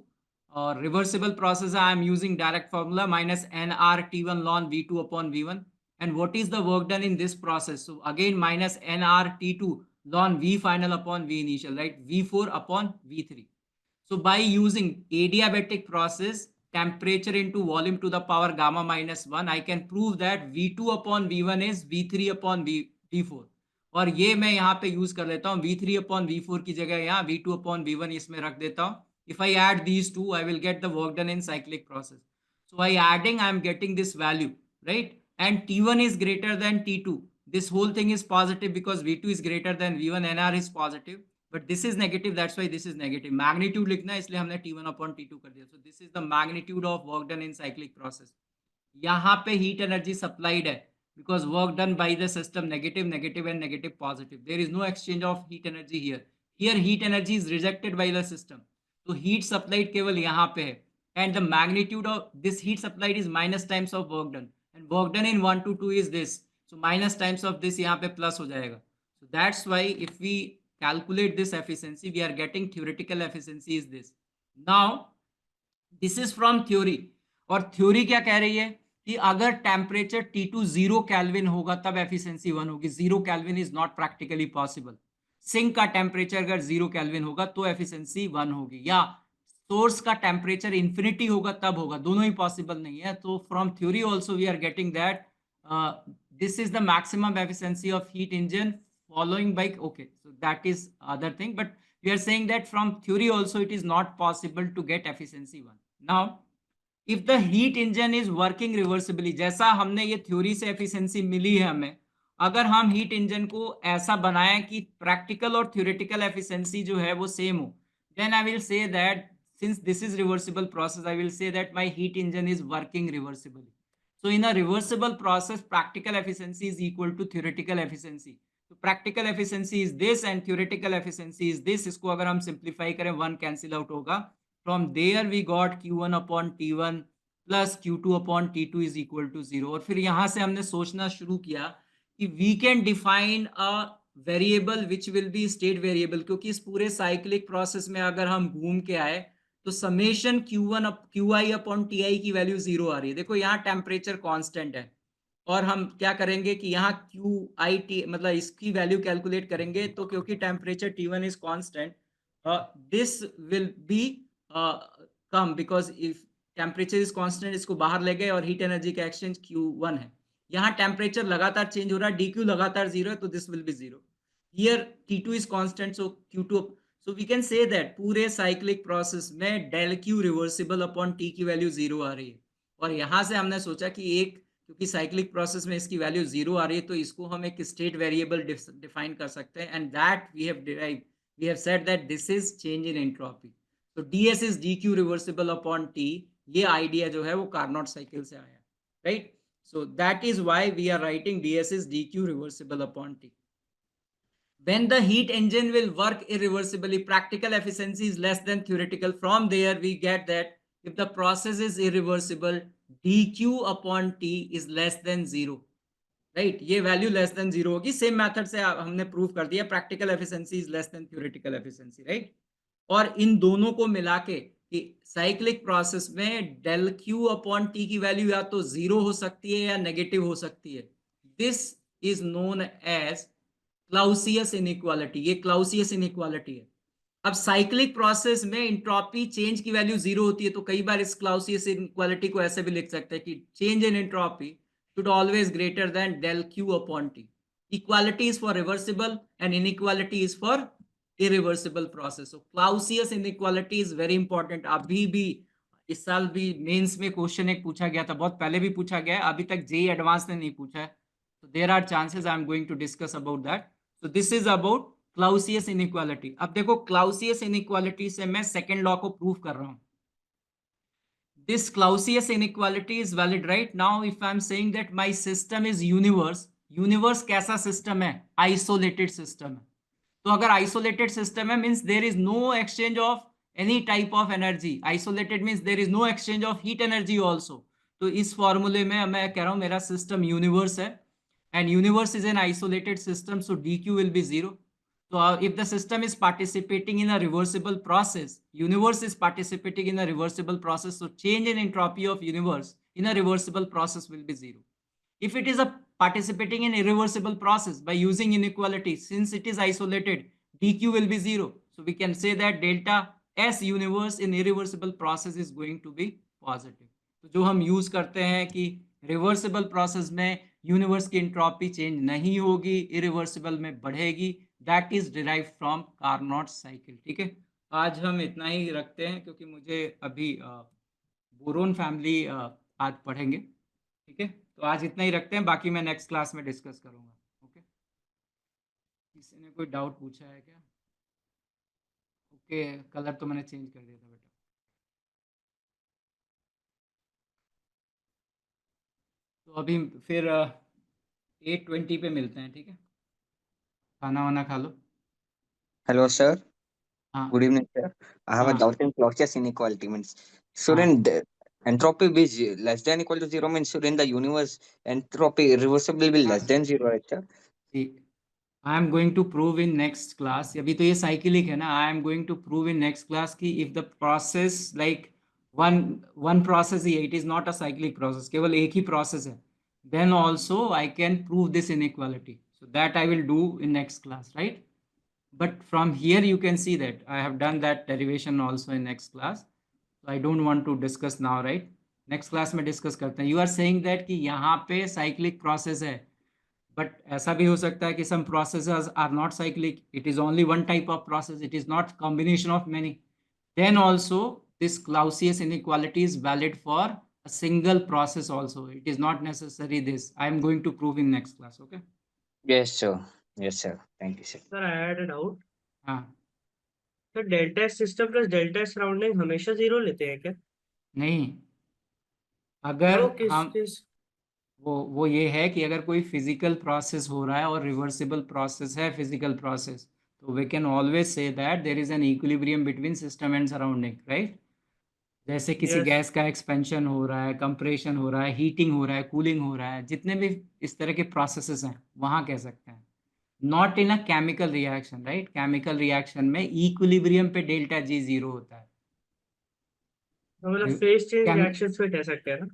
Reversible process, I am using direct formula minus nRT1 ln V2 upon V1. And what is the work done in this process? So again minus nRT2 ln V final upon V initial, right? V4 upon V3. So by using adiabatic process, temperature into volume to the power gamma minus 1, I can prove that V2 upon V1 is V3 upon V4. और ये मैं यहाँ पे use कर लेता हूँ, V3 upon V4 की जगह यहाँ V2 upon V1 इसमें रख देता हूँ. If I add these two, I will get the work done in cyclic process. So by adding, I am getting this value, right? And T1 is greater than T2. This whole thing is positive because V2 is greater than V1, NR is positive. But this is negative, that's why this is negative. Magnitude लिखना है इसलिए हमने T1 upon T2 कर दिया. So this is the magnitude of work done in cyclic process. यहाँ पे heat energy supplied है because work done by the system negative, negative and negative positive. There is no exchange of heat energy here. Here heat energy is rejected by the system. तो heat supplied केवल यहाँ पे है. And the magnitude of this heat supplied is minus times of work done. And work done in 1 to 2 is this. So minus times of this यहाँ पे plus हो जाएगा. So that's why if we calculate this efficiency, we are getting theoretical efficiency is this. Now this is from theory. और theory क्या कह रही है कि अगर टेम्परेचर T2 0 केल्विन होगा तब एफिशिएंसी 1 होगी. 0 kelvin is not practically possible. Sink का टेम्परेचर अगर 0 केल्विन होगा तो एफिशिएंसी 1 होगी, या सोर्स का टेम्परेचर इंफिनिटी होगा तब होगा. दोनों ही पॉसिबल नहीं है. तो from theory also we are getting that this is the maximum efficiency of heat engine following by, okay, so that is other thing, but we are saying that from theory also it is not possible to get efficiency 1. Now if the heat engine is working reversibly, जैसा हमने ये theory से efficiency मिली है हमें, अगर हम heat engine को ऐसा बनाएं कि प्रैक्टिकल और थ्योरेटिकल एफिशिएंसी जो है वो सेम हो, then I will say that since this is reversible process, I will say that my heat engine is working reversibly. So in a reversible process, practical efficiency is equal to theoretical efficiency. तो practical efficiency is this and theoretical efficiency is this. इसको अगर हम simplify करें 1 cancel out होगा. From there we got Q1 upon T1 plus Q2 upon T2 is equal to 0। और फिर यहाँ से हमने सोचना शुरू किया कि we can define a variable which will be state variable, क्योंकि इस पूरे साइक्लिक प्रोसेस में अगर हम घूम के आए तो समेशन QI अपॉन TI की वैल्यू 0 आ रही है। देखो यहाँ टेम्परेचर कांस्टेंट है और हम क्या करेंगे कि यहाँ QIT मतलब इसकी वैल्यू कैलकुलेट करेंगे, तो क्योंकि temperature T1 is constant, this will B come because if temperature is constant, इसको बाहर ले गए और हीट एनर्जी का एक्सचेंज Q1 है। यहाँ टेम्परेचर लगातार चेंज हो रहा है, DQ लगातार 0 है, तो this will be 0। Here T2 is constant, so Q2, so we can say that पूरे साइक्लिक प्रोसेस में del Q reversible upon T की वैल्यू 0 आ रही है। और यहाँ से हमने सोचा कि एक, क्योंकि साइक्लिक प्रोसेस में इसकी वैल्यू 0 आ रही है, तो इसको हम एक स्टेट वेरिएबल डिफाइन कर सकते हैं, and that we have said that this is change in entropy. तो ds is dq reversible upon t, ये आइडिया जो है वो कार्नोट साइकिल से आया, right? So that is why we are writing ds is dq reversible upon t. When the heat engine will work irreversibly, practical efficiency is less than theoretical. From there we get that if the process is irreversible, dq upon t is less than 0, right? ये value less than 0 होगी। Same method से हमने prove कर दिया practical efficiency is less than theoretical efficiency, right? और इन दोनों को मिला के कि साइक्लिक प्रोसेस में डेल क्यू अपॉन टी की वैल्यू या तो 0 हो सकती है या नेगेटिव हो सकती है। This is known as Clausius inequality. ये क्लाउसियस इनइक्वालिटी है। अब साइक्लिक प्रोसेस में इंट्रोपी चेंज की वैल्यू 0 होती है, तो कई बार इस क्लाउसियस इनइक्वालिटी को ऐसे भी लिख सकते हैं कि change in entropy should always greater than del q upon t. Equality is for reversible and inequality is for irreversible process. So Clausius inequality is very important. अभी भी इस साल भी मेंस में क्वेश्चन एक पूछा गया था, बहुत पहले भी पूछा गया है, अभी तक जेई एडवांस ने नहीं पूछा है। So there are chances I am going to discuss about that. So this is about Clausius inequality. अब देखो Clausius inequality से मैं सेकेंड लॉ को प्रूव कर रहा हूं। This Clausius inequality is valid, right? Now if I am saying that my system is universe, universe कैसा system है? Isolated system है। तो अगर isolated system है means there is no exchange of any type of energy. Isolated means there is no exchange of heat energy also. तो इस फॉर्मूले में मैं कह रहा हूं मेरा सिस्टम यूनिवर्स है, and universe is an isolated system, so dq will be 0. So if the system is participating in a reversible process, universe is participating in a reversible process, so change in entropy of universe in a reversible process will be 0. If it is a participating in irreversible process by using inequality, since it is isolated, dq will be 0. So we can say that delta S universe in irreversible process is going to be positive. तो जो हम use करते हैं कि reversible process में universe की entropy change नहीं होगी, इरिवर्सिबल में बढ़ेगी, that is derive from Carnot cycle. ठीक है, आज हम इतना ही रखते हैं क्योंकि मुझे अभी बोरोन फैमिली आज पढ़ेंगे। ठीक है, तो आज इतना ही रखते हैं, बाकी मैं नेक्स्ट क्लास में डिस्कस करूंगा। ओके, किसी ने कोई डाउट पूछा है क्या? ओके, कलर तो मैंने चेंज कर दिया था बेटा। तो अभी फिर 8:20 पे मिलते हैं, ठीक है? खाना वाना खा लो। Hello, sir. हाँ Good evening, sir. I have a हाँ doubt in Clausius inequality. Means हाँ shouldn't entropy be less than equal to 0? Means shouldn't the universe entropy irreversibly be less than 0, right, sir? I am going to prove in next class. अभी तो ये cyclic है ना, I am going to prove in next class कि if the process like one one process ही है, it is not a cyclic process, केवल एक ही प्रोसेस है, then also I can prove this inequality. So that I will do in next class, right? But from here you can see that I have done that derivation also in next class. So I don't want to discuss now, right? Next class में discuss करते हैं। You are saying that कि यहाँ पे cyclic process है, but ऐसा भी हो सकता है कि some processes are not cyclic. It is only one type of process. It is not combination of many. Then also this Clausius inequality is valid for a single process also. It is not necessary this. I am going to prove in next class. Okay? Yes, sir. Yes, sir. Thank you, sir. Sir, I had a doubt. हाँ, sir delta S system plus delta S surrounding हमेशा 0 लेते हैं क्या? नहीं, अगर तो किस हम किस वो ये है कि अगर कोई फिजिकल प्रोसेस हो रहा है और रिवर्सिबल प्रोसेस है फिजिकल प्रोसेस, तो we can always say that there is an equilibrium between system and surrounding, right? जैसे किसी Yes. गैस का एक्सपेंशन हो रहा है, कंप्रेशन हो रहा है, हीटिंग हो रहा है, कूलिंग हो रहा है, जितने भी इस तरह के प्रोसेसेस हैं वहां कह सकते हैं। Not in a chemical reaction, right? Chemical reaction में इक्विलिब्रियम पे डेल्टा जी जीरो होता है। तो मतलब फेज चेंज केम रिएक्शंस में कह सकते हैं ना,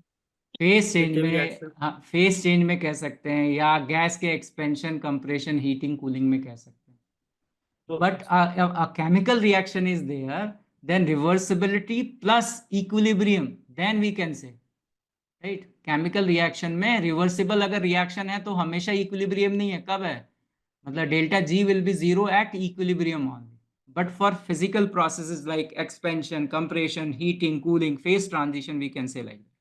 फेस चेंज लिथियम में, रिएक्शन। हाँ फेस चेंज में कह सकते हैं, या गैस के एक्सपेंशन, कंप्रेशन, हीटिंग, कूलिंग में कह सकते हैं। But a chemical reaction is there, then reversibility plus equilibrium, then we can say, right? Chemical reaction में reversible अगर reaction है तो हमेशा equilibrium नहीं है, कब है? मतलब delta G will be zero at equilibrium only. But for physical processes like expansion, compression, heating, cooling, phase transition, we can say like that.